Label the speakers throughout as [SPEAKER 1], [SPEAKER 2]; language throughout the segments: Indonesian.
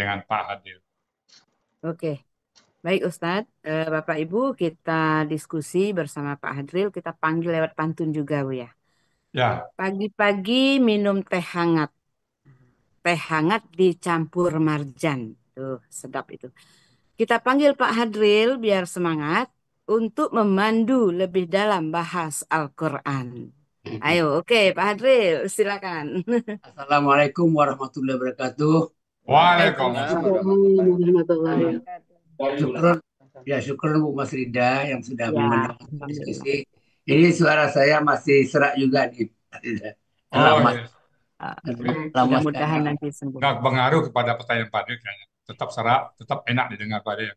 [SPEAKER 1] dengan Pak Hadil.
[SPEAKER 2] Oke, baik Ustadz. Bapak Ibu kita diskusi bersama Pak Hadril. Kita panggil lewat pantun juga Bu ya.
[SPEAKER 1] Ya,
[SPEAKER 2] Pagi-pagi minum teh hangat. Teh hangat dicampur marjan. Tuh, sedap itu. Kita panggil Pak Hadril biar semangat untuk memandu lebih dalam bahas Al-Quran. Ayo, oke Pak Hadril, silakan.
[SPEAKER 3] Assalamualaikum warahmatullahi wabarakatuh.
[SPEAKER 1] Waalaikumsalam.
[SPEAKER 2] Waalaikumsalam warahmatullahi wabarakatuh.
[SPEAKER 3] Syukur, ya syukur Bu Mas Rida yang sudah
[SPEAKER 2] Ya,
[SPEAKER 3] mengundang
[SPEAKER 2] alhamdulillah.
[SPEAKER 3] diskusi. Ini suara saya masih serak juga nih.
[SPEAKER 1] Oh,
[SPEAKER 3] Lama,
[SPEAKER 1] iya.
[SPEAKER 2] Ah,
[SPEAKER 1] Tapi
[SPEAKER 3] lama sekali.
[SPEAKER 2] mudah-mudahan nanti sembuh.
[SPEAKER 1] nggak pengaruh kepada pertanyaan Pak Hadil kayaknya. Tetap serak, tetap enak didengar Pak Hadil.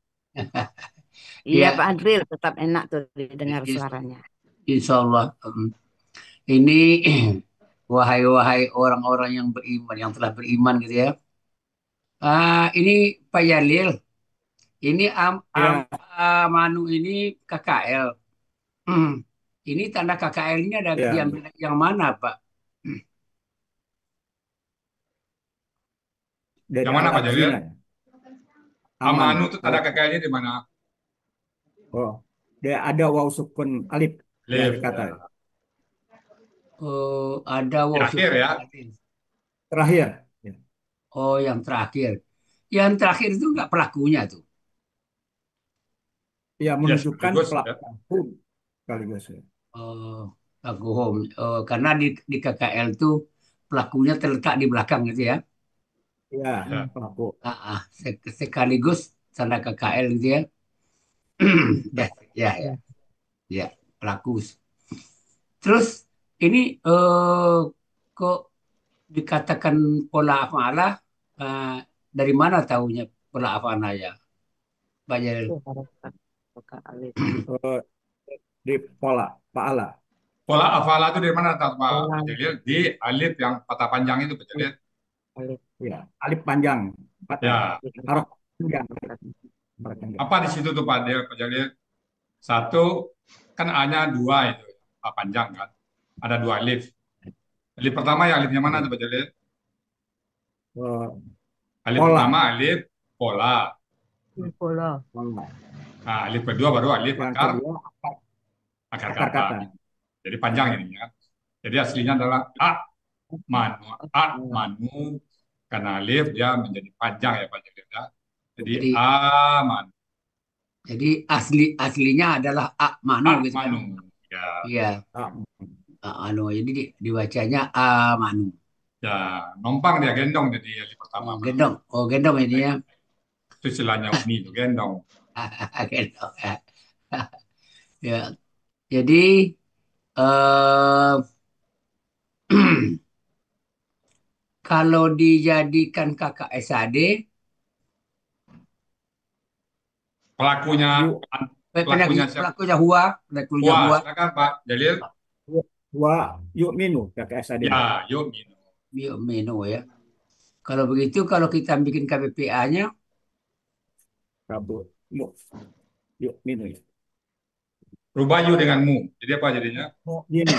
[SPEAKER 2] Iya
[SPEAKER 3] Ya,
[SPEAKER 2] Pak Hadril, tetap enak tuh didengar suaranya.
[SPEAKER 3] insya Allah. Ini wahai orang-orang yang beriman, yang telah beriman gitu ya. Ini Pak Jalil, ini
[SPEAKER 4] Ya,
[SPEAKER 3] Manu ini KKL. Hmm. Ini tanda KKL ini ada
[SPEAKER 4] ya.
[SPEAKER 3] diambil dari yang mana, Pak?
[SPEAKER 4] Dari
[SPEAKER 1] Yang mana Pak
[SPEAKER 4] alat
[SPEAKER 1] Jalil?
[SPEAKER 4] zina, ya.
[SPEAKER 1] Amanu
[SPEAKER 4] Aman.
[SPEAKER 1] itu tanda KKL-nya di mana?
[SPEAKER 4] Oh, dia ada waw sukun alif di akhir
[SPEAKER 1] Live,
[SPEAKER 4] kata.
[SPEAKER 1] ya.
[SPEAKER 3] Oh, ada
[SPEAKER 1] Di
[SPEAKER 3] wow
[SPEAKER 1] akhir
[SPEAKER 3] sukun
[SPEAKER 1] ya.
[SPEAKER 3] alif.
[SPEAKER 4] Terakhir. Ya,
[SPEAKER 3] Oh, yang terakhir. Yang terakhir itu nggak pelakunya tuh.
[SPEAKER 4] ya
[SPEAKER 1] Ya,
[SPEAKER 4] menunjukkan
[SPEAKER 1] sekaligus ya.
[SPEAKER 4] pelaku sekaligus. Ya.
[SPEAKER 3] Oh, pelaku home. Oh, karena di KKL tuh pelakunya terletak di belakang gitu ya.
[SPEAKER 4] Ya,
[SPEAKER 1] Ya.
[SPEAKER 4] pelaku.
[SPEAKER 3] Sekaligus tanda KKL gitu ya. Ya, ya, ya,
[SPEAKER 2] Ya.
[SPEAKER 3] ya, pelaku. Terus ini kok dikatakan pola afalah eh, dari mana tahunya pola afalah ya, Pak Jalil?
[SPEAKER 2] Tuh, harapan Pak Alif.
[SPEAKER 4] Eh, di pola, paala.
[SPEAKER 1] Pola hafal itu dari mana Pak
[SPEAKER 2] Pola
[SPEAKER 1] Jalil? Di alif yang patah panjang itu Pak
[SPEAKER 4] Alif,
[SPEAKER 1] Jalil.
[SPEAKER 2] Alif.
[SPEAKER 4] ya, alif panjang, patah.
[SPEAKER 1] Ya,
[SPEAKER 4] Harap panjang. Harap panjang.
[SPEAKER 1] apa di situ tuh Pak Jalil? Satu, kan A-nya dua itu, A panjang kan. Ada dua alif. Alif pertama yang alifnya mana tuh
[SPEAKER 4] Ya.
[SPEAKER 1] Pak Jalil?
[SPEAKER 4] Eh,
[SPEAKER 1] Alif pertama
[SPEAKER 4] pola,
[SPEAKER 1] alif pola.
[SPEAKER 2] pola.
[SPEAKER 4] pola.
[SPEAKER 1] Nah, alif kedua baru alif
[SPEAKER 4] Yang
[SPEAKER 1] akar,
[SPEAKER 4] kedua
[SPEAKER 1] akar
[SPEAKER 4] akar
[SPEAKER 1] kata.
[SPEAKER 4] kata.
[SPEAKER 1] Jadi panjang ini ya. Jadi aslinya adalah A manu, A manu. Karena alif dia menjadi panjang ya Pak Jalil ya. Jadi
[SPEAKER 3] Jadi
[SPEAKER 1] A manu,
[SPEAKER 3] aslinya adalah
[SPEAKER 1] A
[SPEAKER 3] manu gitu kan?
[SPEAKER 1] manu. Ya,
[SPEAKER 3] Iya,
[SPEAKER 4] Ah,
[SPEAKER 3] anu. Jadi dibacanya manu.
[SPEAKER 1] ya numpang dia gendong jadi alif pertama.
[SPEAKER 3] Oh, gendong. Oh, gendong ini ya.
[SPEAKER 1] Itu istilahnya uni itu gendong.
[SPEAKER 3] Gendong. Ya. Jadi eh kalau dijadikan kakak SAD,
[SPEAKER 1] Pelakunya,
[SPEAKER 4] yuk,
[SPEAKER 1] pelakunya siapa?
[SPEAKER 3] pelakunya
[SPEAKER 1] Wah,
[SPEAKER 3] Hua,
[SPEAKER 1] silakan Pak Jalil.
[SPEAKER 4] wa yuk minu kakak SAD-nya.
[SPEAKER 1] Ya, yuk minum.
[SPEAKER 3] Meno ya. Kalau begitu, kalau kita bikin KBPA-nya,
[SPEAKER 4] Kabut. Yuk, yuk minu ya.
[SPEAKER 1] Rubah yuk dengan mu. Jadi apa jadinya?
[SPEAKER 4] Mo inu.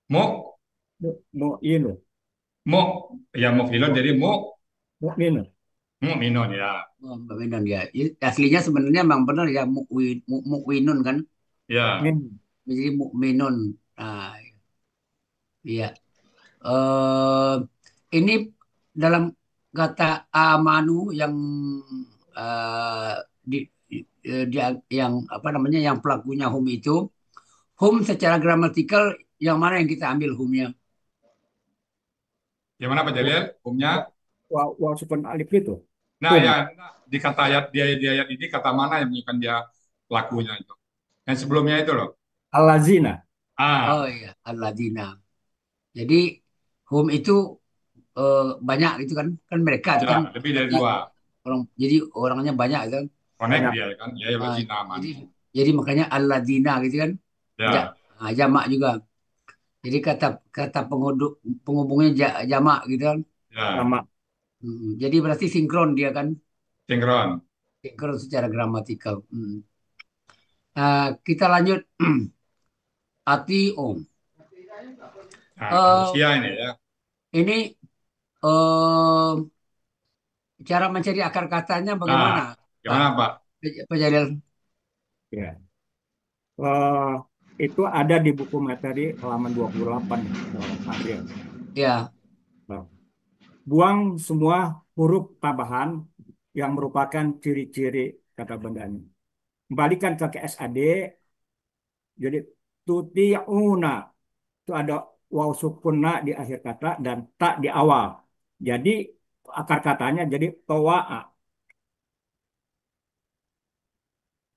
[SPEAKER 1] Mu,
[SPEAKER 4] Mo inu.
[SPEAKER 1] mu. Ya mu filon jadi mu,
[SPEAKER 4] Mo minu.
[SPEAKER 1] mu minun ya.
[SPEAKER 3] oh, Mbak Menon ya. Aslinya sebenarnya memang benar ya Mukwinun kan.
[SPEAKER 1] Ya,
[SPEAKER 4] Minu.
[SPEAKER 3] Jadi Mukminun. Nah, iya. eh ini dalam kata amanu yang eh, di, yang apa namanya yang pelakunya hum itu, hum secara gramatikal yang mana yang kita ambil humnya?
[SPEAKER 1] gimana Pak Jalil? Hukumnya?
[SPEAKER 4] Wa sukun alif itu.
[SPEAKER 1] Nah,
[SPEAKER 4] Hum.
[SPEAKER 1] ya, di kata ayat di ayat ini kata mana yang menunjukkan dia pelakunya itu? Yang sebelumnya itu loh.
[SPEAKER 4] Alazina.
[SPEAKER 3] Oh
[SPEAKER 1] Ah,
[SPEAKER 3] iya, alladzina. Jadi hum itu banyak itu kan, kan mereka itu
[SPEAKER 1] ya,
[SPEAKER 3] kan
[SPEAKER 1] lebih dari
[SPEAKER 3] jadi
[SPEAKER 1] dua.
[SPEAKER 3] orang, jadi orangnya banyak itu kan.
[SPEAKER 1] Connect
[SPEAKER 4] Banyak.
[SPEAKER 1] dia kan. Ya, ya,
[SPEAKER 3] Ah,
[SPEAKER 1] zina
[SPEAKER 3] jadi
[SPEAKER 1] manu.
[SPEAKER 3] jadi makanya alladzina gitu kan.
[SPEAKER 1] Ya,
[SPEAKER 3] Jamak juga. Jadi kata kata penghubungnya jamak gitu kan.
[SPEAKER 1] ya,
[SPEAKER 4] Sama.
[SPEAKER 3] Jadi berarti sinkron dia kan,
[SPEAKER 1] sinkron.
[SPEAKER 3] sinkron secara gramatikal. Kita lanjut ati om.
[SPEAKER 1] Nah,
[SPEAKER 3] Eh,
[SPEAKER 1] manusia ini ya.
[SPEAKER 3] ini eh, cara mencari akar katanya
[SPEAKER 1] Nah,
[SPEAKER 3] bagaimana, Pak?
[SPEAKER 1] gimana Pak?
[SPEAKER 3] Pak Jalil?
[SPEAKER 4] Ya. Eh, itu ada di buku materi halaman 28, Adrian.
[SPEAKER 3] Ya,
[SPEAKER 4] Nah, buang semua huruf tambahan yang merupakan ciri-ciri kata bendanya. Kembalikan ke KSAD, jadi tuti'una itu ada waw sukuna di akhir kata dan tak di awal. Jadi akar katanya jadi towa'a.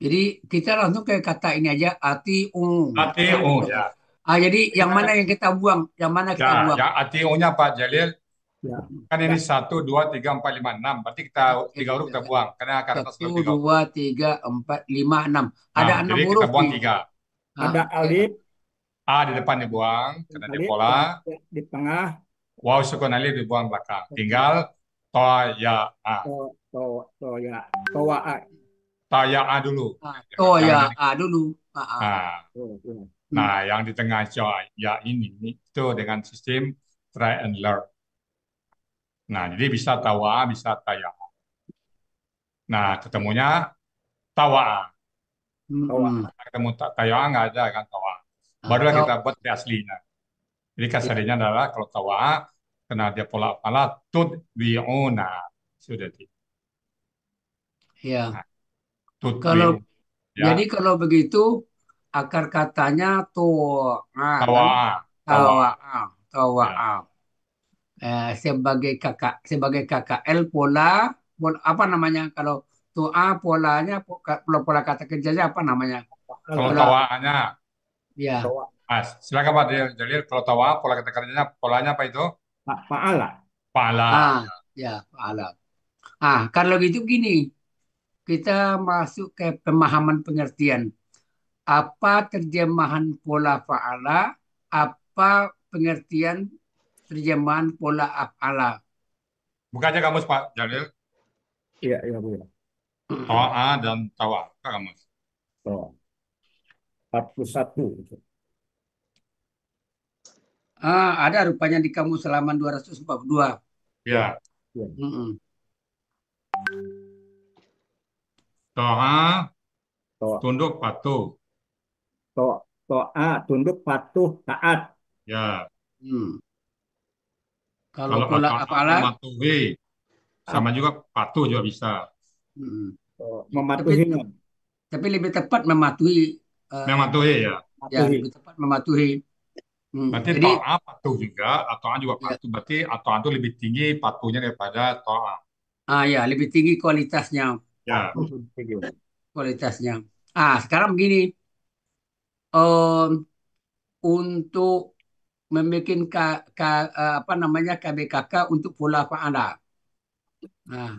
[SPEAKER 3] jadi kita langsung ke kata ini aja, ati
[SPEAKER 1] Ati oh ya.
[SPEAKER 3] jadi yang mana yang kita buang? Yang mana
[SPEAKER 1] Ya,
[SPEAKER 3] kita buang?
[SPEAKER 1] yang ati oh-nya Pak Jalil
[SPEAKER 4] Ya,
[SPEAKER 1] kan
[SPEAKER 4] ya,
[SPEAKER 1] ini 1, 2, 3, 4, 5, 6. Berarti kita
[SPEAKER 3] Oke,
[SPEAKER 1] 3 huruf kita buang karena akar kata
[SPEAKER 3] satu,
[SPEAKER 1] selalu 3 huruf.
[SPEAKER 3] dua, tiga, empat, lima, enam.
[SPEAKER 1] Nah,
[SPEAKER 3] Ada enam
[SPEAKER 1] jadi kita
[SPEAKER 3] huruf
[SPEAKER 1] buang
[SPEAKER 3] nih.
[SPEAKER 1] 3.
[SPEAKER 4] ada
[SPEAKER 3] Oke.
[SPEAKER 4] alif,
[SPEAKER 1] A di depan dibuang karena dia
[SPEAKER 4] alif
[SPEAKER 1] pola.
[SPEAKER 4] di tengah,
[SPEAKER 1] Waw sukun alif dibuang belakang. Tinggal to ya a.
[SPEAKER 4] to, to, to ya, towa'a.
[SPEAKER 1] Ta ya a dulu. Jangan,
[SPEAKER 3] Oh
[SPEAKER 1] jangan
[SPEAKER 3] ya,
[SPEAKER 1] nanti.
[SPEAKER 3] dulu.
[SPEAKER 1] Nah,
[SPEAKER 4] Oh, ya.
[SPEAKER 3] Hmm.
[SPEAKER 1] nah, yang di tengah ya ini itu dengan sistem try and learn. Nah, jadi bisa tawa, bisa taya. Nah, ketemunya tawa.
[SPEAKER 3] Hmm.
[SPEAKER 1] Nah, ketemu taya nggak ada kan tawa. Barulah
[SPEAKER 3] Atau
[SPEAKER 1] kita buat di aslinya. Jadi
[SPEAKER 3] ya,
[SPEAKER 1] kasarnya adalah kalau tawa karena dia pola pala tut biuna sudah di.
[SPEAKER 3] ya.
[SPEAKER 1] Nah, tut
[SPEAKER 3] Kalau
[SPEAKER 1] biuna ya
[SPEAKER 3] jadi kalau begitu akar katanya toa kan?
[SPEAKER 1] tawa tawa
[SPEAKER 3] Tawa, tawa.
[SPEAKER 1] ya.
[SPEAKER 3] Sebagai KKL apa namanya kalau toa polanya pola kata kerjanya apa namanya?
[SPEAKER 1] Kalau
[SPEAKER 3] Pola
[SPEAKER 1] tawaannya,
[SPEAKER 3] ya.
[SPEAKER 4] Towa,
[SPEAKER 1] silakan Pak Jalil. Kalau tawa pola kata kerjanya polanya apa itu?
[SPEAKER 4] fa'ala.
[SPEAKER 1] Pala.
[SPEAKER 3] Ya, alam. Kalau gitu gini, kita masuk ke pemahaman pengertian. Apa terjemahan pola fa'ala? Apa pengertian terjemahan pola af'ala?
[SPEAKER 1] Buka aja kamus Pak Jalil.
[SPEAKER 4] Iya, iya, Bu.
[SPEAKER 1] Toa dan tawa. Buka kamus.
[SPEAKER 4] Towa. 41.
[SPEAKER 3] Ada rupanya di kamus halaman 242.
[SPEAKER 1] Ya,
[SPEAKER 4] Ya.
[SPEAKER 3] Mm-mm.
[SPEAKER 1] toa
[SPEAKER 4] Towa,
[SPEAKER 1] tunduk patuh.
[SPEAKER 4] to'a, tunduk, patuh, taat.
[SPEAKER 1] Ya,
[SPEAKER 3] Hmm. Kalau
[SPEAKER 1] kalau
[SPEAKER 3] pola
[SPEAKER 1] toa
[SPEAKER 3] af'ala,
[SPEAKER 1] mematuhi sama juga patuh juga bisa.
[SPEAKER 3] mm-mm. Tapi
[SPEAKER 4] Mematuhinya.
[SPEAKER 3] tapi lebih tepat mematuhi. eh,
[SPEAKER 1] Mematuhi ya.
[SPEAKER 3] ya,
[SPEAKER 4] Mematuhi.
[SPEAKER 3] lebih tepat mematuhi.
[SPEAKER 1] Berarti
[SPEAKER 3] Jadi
[SPEAKER 1] toa patuh juga, atau juga
[SPEAKER 3] ya,
[SPEAKER 1] patuh. Berarti atau itu lebih tinggi patuhnya daripada toa.
[SPEAKER 3] ya lebih tinggi kualitasnya,
[SPEAKER 1] Ya,
[SPEAKER 3] kualitasnya. Sekarang begini, em, untuk membuat apa namanya KBKK untuk pola fa'ala. Nah,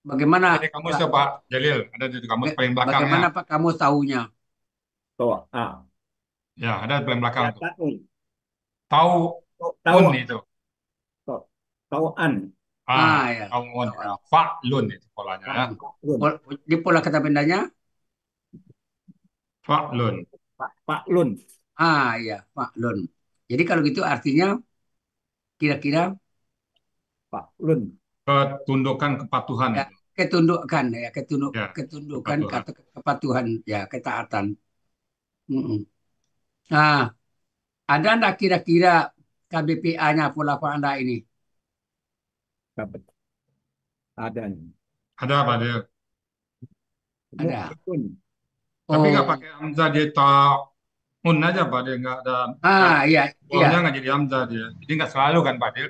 [SPEAKER 3] bagaimana
[SPEAKER 1] ada di kamus ya Pak Jalil. Ada di kamus paling belakangnya.
[SPEAKER 3] bagaimana Pak kamu tahunya?
[SPEAKER 4] to'a.
[SPEAKER 1] Ya, ada di paling belakang
[SPEAKER 4] Ya,
[SPEAKER 1] tuh.
[SPEAKER 4] ta'un.
[SPEAKER 1] Tahu
[SPEAKER 4] Tahu,
[SPEAKER 1] itu.
[SPEAKER 4] tau'an.
[SPEAKER 3] Ya,
[SPEAKER 1] Taun ya.
[SPEAKER 3] tahuan.
[SPEAKER 1] Fa'lun itu polanya ya.
[SPEAKER 4] Fa'lun.
[SPEAKER 3] Di pola kata bendanya,
[SPEAKER 1] Fa'lun.
[SPEAKER 4] Fa'lun.
[SPEAKER 3] ya, maklun. Jadi kalau gitu artinya kira-kira
[SPEAKER 4] Fa'lun.
[SPEAKER 1] Ketundukan kepatuhan
[SPEAKER 3] ya
[SPEAKER 1] itu.
[SPEAKER 3] ketundukan
[SPEAKER 1] Ya,
[SPEAKER 3] ketundukan
[SPEAKER 1] kepatuhan.
[SPEAKER 3] kata kepatuhan ya ketaatan. Mm-mm. Nah, ada enggak kira-kira KBPA-nya pola Anda ini?
[SPEAKER 4] Dapat. Ada.
[SPEAKER 1] Ada apa dia?
[SPEAKER 3] Ada.
[SPEAKER 4] Mu'minun.
[SPEAKER 1] Tapi nggak
[SPEAKER 3] Oh,
[SPEAKER 1] pakai hamzah dia ta'un aja Pak dia nggak ada nggak
[SPEAKER 3] iya, iya.
[SPEAKER 1] wawunya nggak jadi hamzah dia. Jadi nggak selalu kan Pak dia.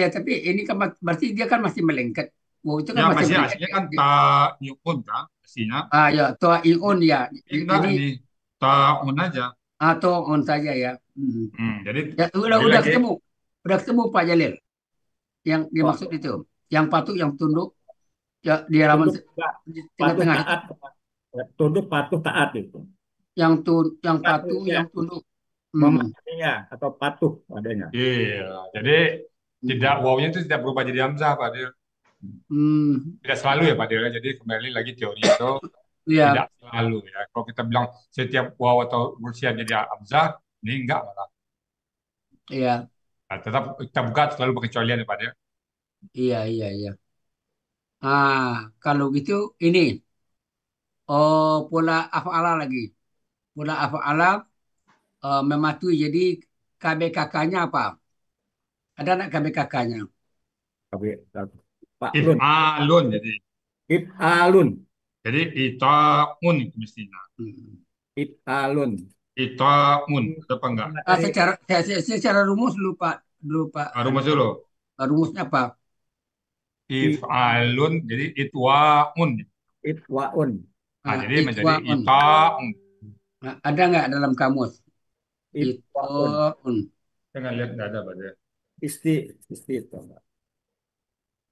[SPEAKER 3] Ya, tapi ini kan berarti dia kan masih melengket. Oh, itu kan
[SPEAKER 1] Ya
[SPEAKER 3] masih
[SPEAKER 1] masih
[SPEAKER 3] melengket.
[SPEAKER 1] aslinya kan ta'nyun kan aslinya.
[SPEAKER 3] Ya, toa iun ya.
[SPEAKER 1] Ini enggak
[SPEAKER 3] Jadi
[SPEAKER 1] ini ta'un aja.
[SPEAKER 3] atau on saja ya.
[SPEAKER 1] Jadi
[SPEAKER 3] Ya,
[SPEAKER 1] sekali
[SPEAKER 3] udah
[SPEAKER 1] lagi
[SPEAKER 3] ketemu. Udah ketemu Pak Jalil. Yang dimaksud
[SPEAKER 4] To'a.
[SPEAKER 3] itu. Yang patuh, yang tunduk. Ya, di halaman
[SPEAKER 4] Tunduk,
[SPEAKER 3] di
[SPEAKER 4] patuh,
[SPEAKER 3] tengah-tengah itu.
[SPEAKER 4] taat. Tunduk, patuh, taat itu.
[SPEAKER 3] Yang patuh,
[SPEAKER 4] Patuhnya,
[SPEAKER 3] yang tunduk. Hmm.
[SPEAKER 4] mematuhinya atau patuh adanya.
[SPEAKER 1] iya. Jadi tidak
[SPEAKER 3] Hmm.
[SPEAKER 1] wawunya itu tidak berubah jadi hamzah Pak dia.
[SPEAKER 3] Hmm.
[SPEAKER 1] Tidak selalu ya Pak dia. Jadi kembali lagi teori itu tidak
[SPEAKER 3] Ya,
[SPEAKER 1] selalu ya. Kalau kita bilang setiap waw atau mursiat jadi hamzah, ini enggak malah.
[SPEAKER 3] iya,
[SPEAKER 1] Nah, tetap kita buka selalu pengecualian ya Pak dia.
[SPEAKER 3] iya, iya, iya. Kalau gitu ini pola af'ala lagi. Pola af'ala mematuhi. Jadi KBKK-nya apa? Ada nggak KBKK-nya?
[SPEAKER 4] Tapi Pak Lun,
[SPEAKER 1] If'alun
[SPEAKER 4] If'alun,
[SPEAKER 1] jadi itaun itu mestinya.
[SPEAKER 3] Hmm.
[SPEAKER 4] If'alun.
[SPEAKER 1] Itaun, ada apa enggak?
[SPEAKER 4] Tadi
[SPEAKER 3] Secara rumus dulu Pak. Dulu Pak.
[SPEAKER 1] Rumus dulu.
[SPEAKER 3] Rumusnya apa?
[SPEAKER 1] If'alun, jadi itwaun.
[SPEAKER 4] If'waun,
[SPEAKER 1] Nah, jadi menjadi
[SPEAKER 3] Itwaun.
[SPEAKER 1] itaun.
[SPEAKER 3] Nah, ada nggak dalam kamus?
[SPEAKER 4] If'waun,
[SPEAKER 3] Itwaun.
[SPEAKER 1] Saya nggak lihat, nggak ada pada.
[SPEAKER 4] isti, isti itu enggak.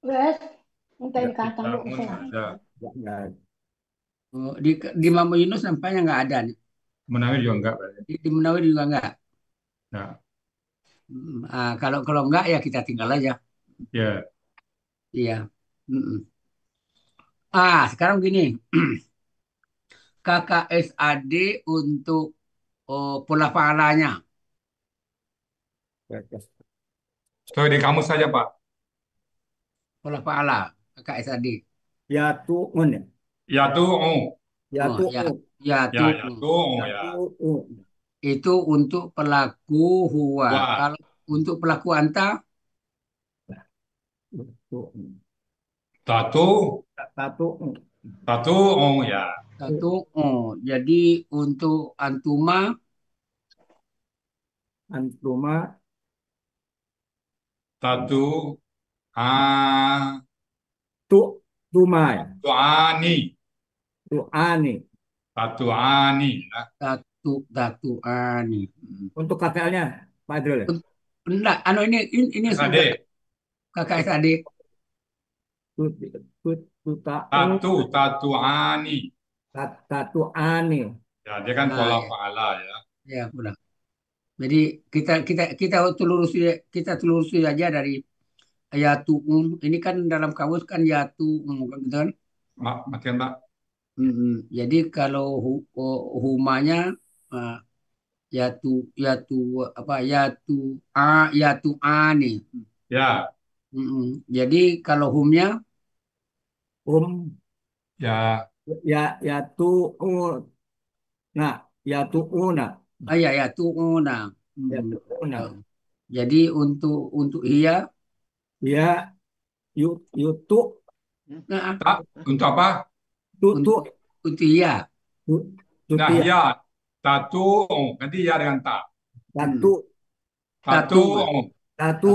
[SPEAKER 5] Wes, mintain
[SPEAKER 4] Enggak,
[SPEAKER 5] kacang lu
[SPEAKER 1] Itaun
[SPEAKER 5] kesel.
[SPEAKER 1] ada.
[SPEAKER 4] enggak.
[SPEAKER 3] Di Mama Yunus nampaknya nggak ada nih.
[SPEAKER 1] Menangnya juga enggak pada.
[SPEAKER 3] Di Menawi juga nggak.
[SPEAKER 1] Nah,
[SPEAKER 3] Kalau nggak ya kita tinggal aja.
[SPEAKER 1] ya,
[SPEAKER 3] Iya. Mm-mm. Sekarang gini, KKSAD untuk pola pahalanya.
[SPEAKER 1] so di kamus saja Pak.
[SPEAKER 3] Pola pahala KKSAD.
[SPEAKER 4] Ya tu'un ya.
[SPEAKER 1] Ya tuh, oh,
[SPEAKER 4] Ya
[SPEAKER 3] Oh, ya,
[SPEAKER 4] tu'u.
[SPEAKER 3] ya
[SPEAKER 1] ya,
[SPEAKER 3] tuh.
[SPEAKER 1] ya tuh, oh,
[SPEAKER 4] Ya
[SPEAKER 1] ya.
[SPEAKER 4] tu'u.
[SPEAKER 3] Itu untuk pelaku huwa.
[SPEAKER 1] Wah,
[SPEAKER 3] Kalau untuk pelaku anta,
[SPEAKER 4] Tu'u.
[SPEAKER 1] satu,
[SPEAKER 4] Tatu'u.
[SPEAKER 1] satu, oh, ya.
[SPEAKER 3] satu. Jadi untuk antuma,
[SPEAKER 4] Antuma
[SPEAKER 1] Satu, ah,
[SPEAKER 4] tuma ya.
[SPEAKER 1] satu ani,
[SPEAKER 4] Tu'ani.
[SPEAKER 1] satu ani, ya.
[SPEAKER 3] satu ani.
[SPEAKER 4] Untuk KPL-nya Pak Adril ya.
[SPEAKER 3] Enggak, ini
[SPEAKER 1] SAD,
[SPEAKER 3] sudah KKSAD.
[SPEAKER 4] Tut, tuta'u.
[SPEAKER 1] satu ani.
[SPEAKER 4] Tatu'ani.
[SPEAKER 1] Ya, dia kan pola
[SPEAKER 3] Ya,
[SPEAKER 1] pahala ya.
[SPEAKER 3] ya, udah. Jadi kita telusuri aja dari yatu'um. Ini kan dalam kamus kan yatu'um kan gitu kan.
[SPEAKER 1] Makin Pak.
[SPEAKER 3] Jadi kalau humanya uh, yatu yatu apa yatu ani.
[SPEAKER 1] Ya,
[SPEAKER 3] Jadi kalau humnya
[SPEAKER 4] Um
[SPEAKER 1] ya,
[SPEAKER 4] ya tu'u. Nah, ya tu'una.
[SPEAKER 3] ya yatu una.
[SPEAKER 4] Ya tu'una.
[SPEAKER 3] Jadi untuk iya
[SPEAKER 4] Ya yutu
[SPEAKER 3] nah,
[SPEAKER 1] tak, untuk apa?
[SPEAKER 4] tu tu
[SPEAKER 3] untuk iya.
[SPEAKER 4] tu
[SPEAKER 1] Nah,
[SPEAKER 4] tutia.
[SPEAKER 1] ya, satu, oh, ganti ya dengan tak.
[SPEAKER 4] Satu
[SPEAKER 1] Satu,
[SPEAKER 3] Satu.
[SPEAKER 1] oh,
[SPEAKER 4] satu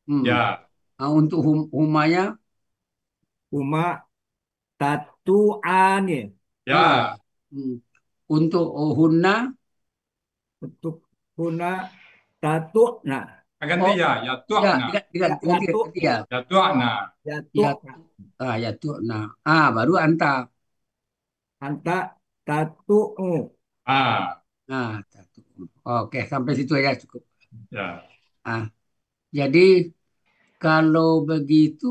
[SPEAKER 3] Hmm.
[SPEAKER 1] ya,
[SPEAKER 3] Untuk humanya
[SPEAKER 4] uma tatu'ani.
[SPEAKER 3] ah,
[SPEAKER 1] ya,
[SPEAKER 3] hmm. Untuk hunna
[SPEAKER 4] Untuk guna tatu. Nah,
[SPEAKER 1] ganti
[SPEAKER 3] oh
[SPEAKER 1] ya, ya tuh,
[SPEAKER 3] ya
[SPEAKER 1] nah,
[SPEAKER 4] ya
[SPEAKER 3] diganti
[SPEAKER 4] tu
[SPEAKER 3] ya.
[SPEAKER 1] ya tuh, nah,
[SPEAKER 4] ya tu
[SPEAKER 3] Ya, ya tuh. Nah, baru anta.
[SPEAKER 4] anta tatu'u.
[SPEAKER 1] ah,
[SPEAKER 3] Nah, satu. Oke, sampai situ aja cukup.
[SPEAKER 1] ya,
[SPEAKER 3] Ah, jadi kalau begitu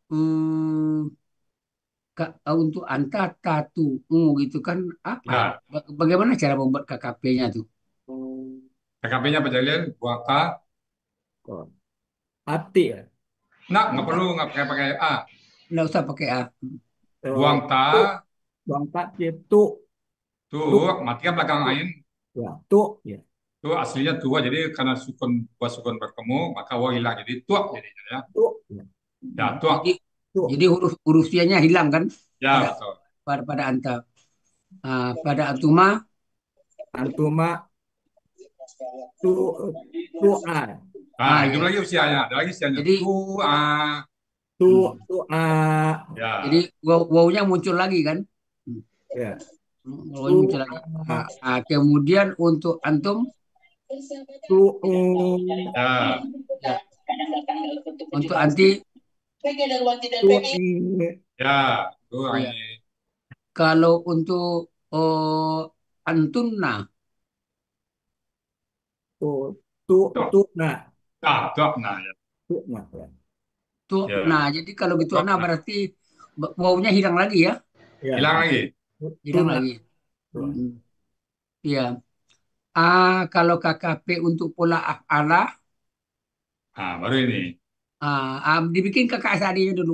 [SPEAKER 3] hmm, untuk anta tatu gitu kan apa?
[SPEAKER 1] ya.
[SPEAKER 3] Bagaimana cara membuat KKP-nya tuh?
[SPEAKER 1] PKP-nya Pak Jalil, buat A.
[SPEAKER 4] Oh, hati ya.
[SPEAKER 1] Nah, nggak perlu, nggak pakai A.
[SPEAKER 3] Nggak usah pakai A.
[SPEAKER 1] Buang ta,
[SPEAKER 4] Tu bang tak itu tu
[SPEAKER 1] tuh, matikan belakang
[SPEAKER 4] tu
[SPEAKER 1] ain.
[SPEAKER 4] ya tu ya
[SPEAKER 1] Tuh aslinya tua, jadi karena sukun dua sukun bertemu, maka waw hilang. Jadi tua jadinya ya.
[SPEAKER 4] tu ya
[SPEAKER 1] Ya, tua.
[SPEAKER 3] Jadi
[SPEAKER 4] tu
[SPEAKER 3] jadi huruf C-nya hilang kan pada
[SPEAKER 1] Ya, betul.
[SPEAKER 3] pada anta. Pada antuma
[SPEAKER 4] antuma tu tu a
[SPEAKER 1] Nah, hidup
[SPEAKER 3] ya.
[SPEAKER 1] lagi usianya. Ada lagi usianya.
[SPEAKER 3] Jadi
[SPEAKER 1] Tua.
[SPEAKER 4] tu
[SPEAKER 3] hmm,
[SPEAKER 4] tu a
[SPEAKER 3] jadi
[SPEAKER 1] Ya,
[SPEAKER 3] wow-nya muncul lagi kan? Hmm,
[SPEAKER 4] ya tu
[SPEAKER 3] Wow-nya muncul lagi.
[SPEAKER 4] a
[SPEAKER 3] Kemudian untuk antum
[SPEAKER 4] tu
[SPEAKER 1] ya,
[SPEAKER 3] ya untuk anti
[SPEAKER 4] tu i
[SPEAKER 1] ya. Tuh,
[SPEAKER 3] ya.
[SPEAKER 1] ini.
[SPEAKER 3] Kalau untuk antunna
[SPEAKER 4] tu tu
[SPEAKER 1] Tuh.
[SPEAKER 4] tu na
[SPEAKER 1] Nah, tuh. Nah, ya.
[SPEAKER 4] tu na ya
[SPEAKER 3] tuh.
[SPEAKER 1] Ya.
[SPEAKER 3] Nah, jadi kalau gitu
[SPEAKER 1] Tuh,
[SPEAKER 3] nah
[SPEAKER 1] nah.
[SPEAKER 3] berarti wow-nya hilang lagi ya?
[SPEAKER 4] ya
[SPEAKER 1] Hilang lagi.
[SPEAKER 4] tu
[SPEAKER 3] Hilang
[SPEAKER 4] na
[SPEAKER 3] lagi.
[SPEAKER 4] tu
[SPEAKER 3] Mm-mm. Iya. Kalau KKP untuk pola af'ala
[SPEAKER 1] Nah, baru ini.
[SPEAKER 3] dibikin KKSAD-nya dulu.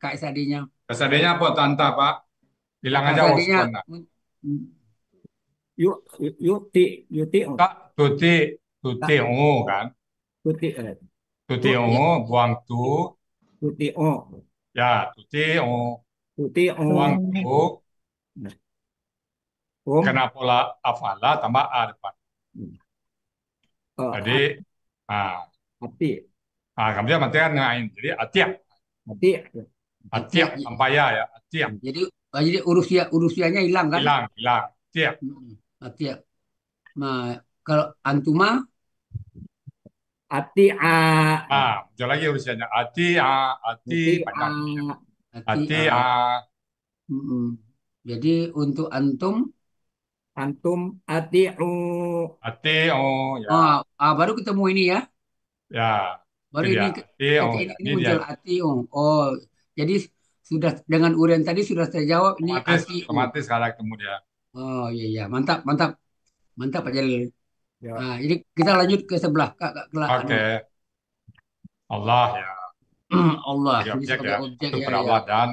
[SPEAKER 3] KSAD-nya?
[SPEAKER 1] SAD-nya apa tanta Pak? Bilang aja
[SPEAKER 3] KSAD-nya
[SPEAKER 1] Waspada.
[SPEAKER 4] Yuk, yuti, yuti,
[SPEAKER 1] Kak, tuti ungu kan?
[SPEAKER 4] tuti,
[SPEAKER 1] Tuti
[SPEAKER 4] tut,
[SPEAKER 3] ya,
[SPEAKER 1] ungu, buang tu,
[SPEAKER 4] tuti, oh,
[SPEAKER 1] ya tuti ungu,
[SPEAKER 4] tuti,
[SPEAKER 1] buang
[SPEAKER 4] oh,
[SPEAKER 1] tu, kena
[SPEAKER 4] om,
[SPEAKER 1] pola afala tambah a depan. Jadi,
[SPEAKER 4] hati,
[SPEAKER 1] ah,
[SPEAKER 4] hati,
[SPEAKER 1] kemudian nanti kan ngain. Jadi atiak,
[SPEAKER 4] hati,
[SPEAKER 1] atiak,
[SPEAKER 3] Atiak.
[SPEAKER 1] tanpa ya, ya, atiak,
[SPEAKER 3] Jadi urusianya hilang kan?
[SPEAKER 1] hilang, hilang, atiak.
[SPEAKER 3] Atiak. Nah, kalau antuma,
[SPEAKER 4] hati, a,
[SPEAKER 1] Muncul lagi usianya. Ati
[SPEAKER 4] hati,
[SPEAKER 1] panjang.
[SPEAKER 3] ati,
[SPEAKER 1] Ati
[SPEAKER 3] a. Mm-mm. Jadi untuk antum,
[SPEAKER 4] antum, hati,
[SPEAKER 1] ati ya,
[SPEAKER 3] baru ketemu ini ya.
[SPEAKER 1] ya, itu
[SPEAKER 3] Baru
[SPEAKER 1] dia.
[SPEAKER 3] ini
[SPEAKER 1] Ati
[SPEAKER 3] ini
[SPEAKER 1] ini dia.
[SPEAKER 3] muncul ati. Oh, jadi sudah dengan urian tadi sudah terjawab ini
[SPEAKER 1] Otomatis,
[SPEAKER 3] ati.
[SPEAKER 1] otomatis kalau ketemu dia.
[SPEAKER 3] Oh iya iya, mantap mantap mantap Pak Jalil.
[SPEAKER 4] ya,
[SPEAKER 3] Nah, jadi kita lanjut ke sebelah anu.
[SPEAKER 1] Oke, Allah ya,
[SPEAKER 3] Allah
[SPEAKER 1] jadi
[SPEAKER 3] ini
[SPEAKER 1] objek
[SPEAKER 3] sebagai
[SPEAKER 1] ya,
[SPEAKER 3] objek
[SPEAKER 1] untuk
[SPEAKER 3] ya
[SPEAKER 1] pada
[SPEAKER 3] ya.
[SPEAKER 1] Allah dan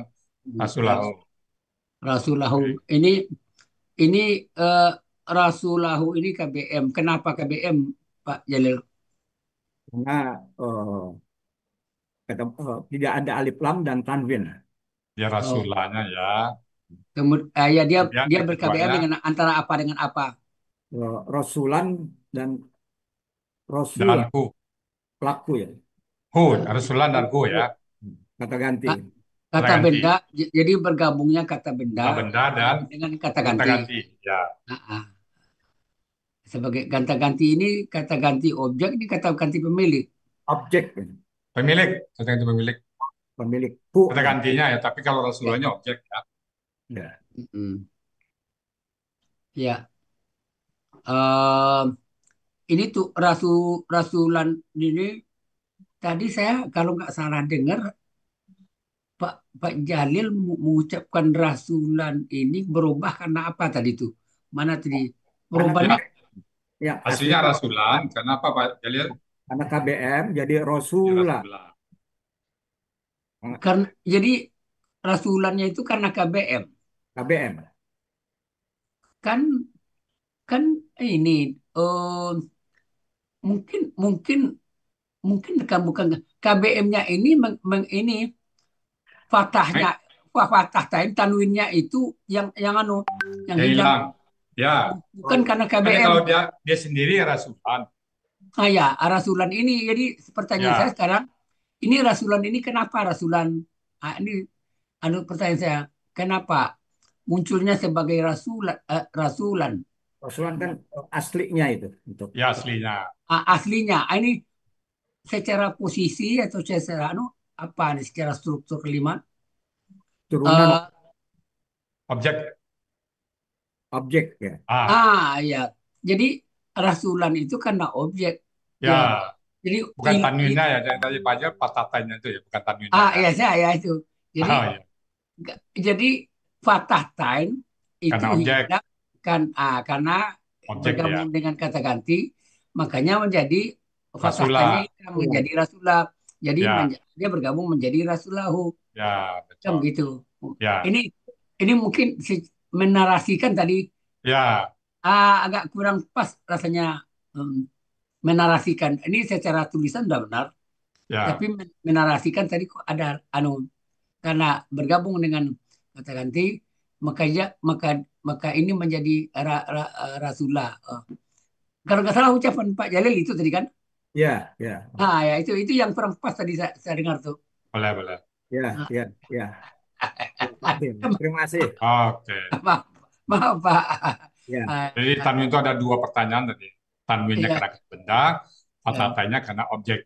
[SPEAKER 1] Rasulahu.
[SPEAKER 3] Rasulahu
[SPEAKER 1] Oke.
[SPEAKER 3] ini eh, Rasulahu ini KBM. Kenapa KBM Pak Jalil?
[SPEAKER 4] karena tidak ada alif lam dan tanwin.
[SPEAKER 1] Dia
[SPEAKER 3] Oh,
[SPEAKER 1] Rasulahnya ya.
[SPEAKER 3] kemudian ya dia
[SPEAKER 1] Kemudian
[SPEAKER 3] dia
[SPEAKER 1] yang
[SPEAKER 3] ber-KBM
[SPEAKER 1] keduanya
[SPEAKER 3] dengan antara apa dengan apa?
[SPEAKER 4] Rasulan dan Rasul
[SPEAKER 1] dan hu.
[SPEAKER 4] pelaku ya.
[SPEAKER 1] Hu, Rasulan dan hu ya.
[SPEAKER 4] Kata ganti.
[SPEAKER 3] Ka-
[SPEAKER 1] Kata
[SPEAKER 3] Kata
[SPEAKER 1] ganti.
[SPEAKER 3] benda, jadi bergabungnya kata benda
[SPEAKER 1] Benda dan
[SPEAKER 3] dengan kata
[SPEAKER 1] kata
[SPEAKER 3] ganti.
[SPEAKER 1] ganti. Ya,
[SPEAKER 3] Nah, sebagai kata ganti ini kata ganti objek ini kata ganti pemilik.
[SPEAKER 4] Objek ya.
[SPEAKER 1] pemilik, kata ganti pemilik.
[SPEAKER 4] Pemilik hu
[SPEAKER 1] Kata
[SPEAKER 4] ya.
[SPEAKER 1] gantinya ya, tapi kalau
[SPEAKER 3] Ya.
[SPEAKER 1] Rasulahnya objek ya.
[SPEAKER 4] Ya.
[SPEAKER 3] Mm-mm. Ya. Eh, ini tuh rasulan ini tadi saya kalau nggak salah dengar Pak Pak Jalil mengucapkan rasulan ini berubah karena apa tadi tuh? Mana tadi?
[SPEAKER 4] Karena
[SPEAKER 3] Perubahannya
[SPEAKER 1] Ya,
[SPEAKER 4] ya
[SPEAKER 1] aslinya
[SPEAKER 4] aslinya
[SPEAKER 1] Rasulan. Kenapa Pak Jalil?
[SPEAKER 4] karena KBM jadi
[SPEAKER 1] Ya
[SPEAKER 4] Rasulah.
[SPEAKER 1] Rasulah.
[SPEAKER 3] karena jadi rasulannya itu karena KBM.
[SPEAKER 4] KBM.
[SPEAKER 3] Kan kan ini eh, mungkin mungkin mungkin bukan KBM-nya ini ini fatahnya fatah tanwinnya itu yang anu yang
[SPEAKER 1] Ya
[SPEAKER 3] hilang
[SPEAKER 1] hilang. Ya,
[SPEAKER 3] bukan karena
[SPEAKER 1] makanya
[SPEAKER 3] KBM.
[SPEAKER 1] kalau dia sendiri ya Rasulan.
[SPEAKER 3] Ya, rasulan ini jadi pertanyaan saya
[SPEAKER 1] Ya,
[SPEAKER 3] sekarang ini rasulan ini kenapa rasulan? Ini anu pertanyaan saya kenapa munculnya sebagai rasulan
[SPEAKER 4] Rasulan kan aslinya itu untuk
[SPEAKER 1] ya aslinya.
[SPEAKER 3] aslinya. Ini secara posisi atau secara anu apa nih secara struktur kelima?
[SPEAKER 4] turunan
[SPEAKER 3] Eh,
[SPEAKER 1] Objek.
[SPEAKER 4] objek ya.
[SPEAKER 3] ya. Jadi rasulan itu karena objek.
[SPEAKER 1] Ya,
[SPEAKER 3] Ya. Jadi
[SPEAKER 1] bukan tanwinnya ya. Yang tadi Pak Jalil patatannya itu ya, bukan tanwinnya ya.
[SPEAKER 3] ya saya itu. Jadi
[SPEAKER 1] Ya,
[SPEAKER 3] jadi fatah tain itu
[SPEAKER 1] karena objek,
[SPEAKER 3] hilang kan karena
[SPEAKER 1] objek dia.
[SPEAKER 3] bergabung dengan kata ganti makanya menjadi fathahnya
[SPEAKER 1] Rasulah.
[SPEAKER 3] hilang menjadi rasulah. Jadi
[SPEAKER 1] Ya,
[SPEAKER 3] dia bergabung menjadi rasulahu
[SPEAKER 1] ya,
[SPEAKER 3] kan
[SPEAKER 1] betul.
[SPEAKER 3] gitu.
[SPEAKER 1] Ya,
[SPEAKER 3] Ini mungkin menarasikan tadi
[SPEAKER 1] ya,
[SPEAKER 3] agak kurang pas rasanya menarasikan. Ini secara tulisan sudah benar,
[SPEAKER 1] ya.
[SPEAKER 3] tapi menarasikan tadi kok ada anu karena bergabung dengan kata ganti maka ini menjadi rasulah. Kalau nggak salah ucapan Pak Jalil itu tadi kan?
[SPEAKER 4] Ya, ya,
[SPEAKER 3] Ya itu yang kurang pas tadi saya dengar tuh.
[SPEAKER 1] Boleh, boleh.
[SPEAKER 4] ya,
[SPEAKER 3] Ah,
[SPEAKER 4] ya, ya. Terima kasih.
[SPEAKER 1] Oke.
[SPEAKER 3] maaf, maaf Pak.
[SPEAKER 4] Ya,
[SPEAKER 3] Ah,
[SPEAKER 1] Jadi tanwin itu ada dua pertanyaan tadi. Tanwinnya
[SPEAKER 3] iya,
[SPEAKER 1] karena benda,
[SPEAKER 3] ya,
[SPEAKER 1] fatatanya karena objek.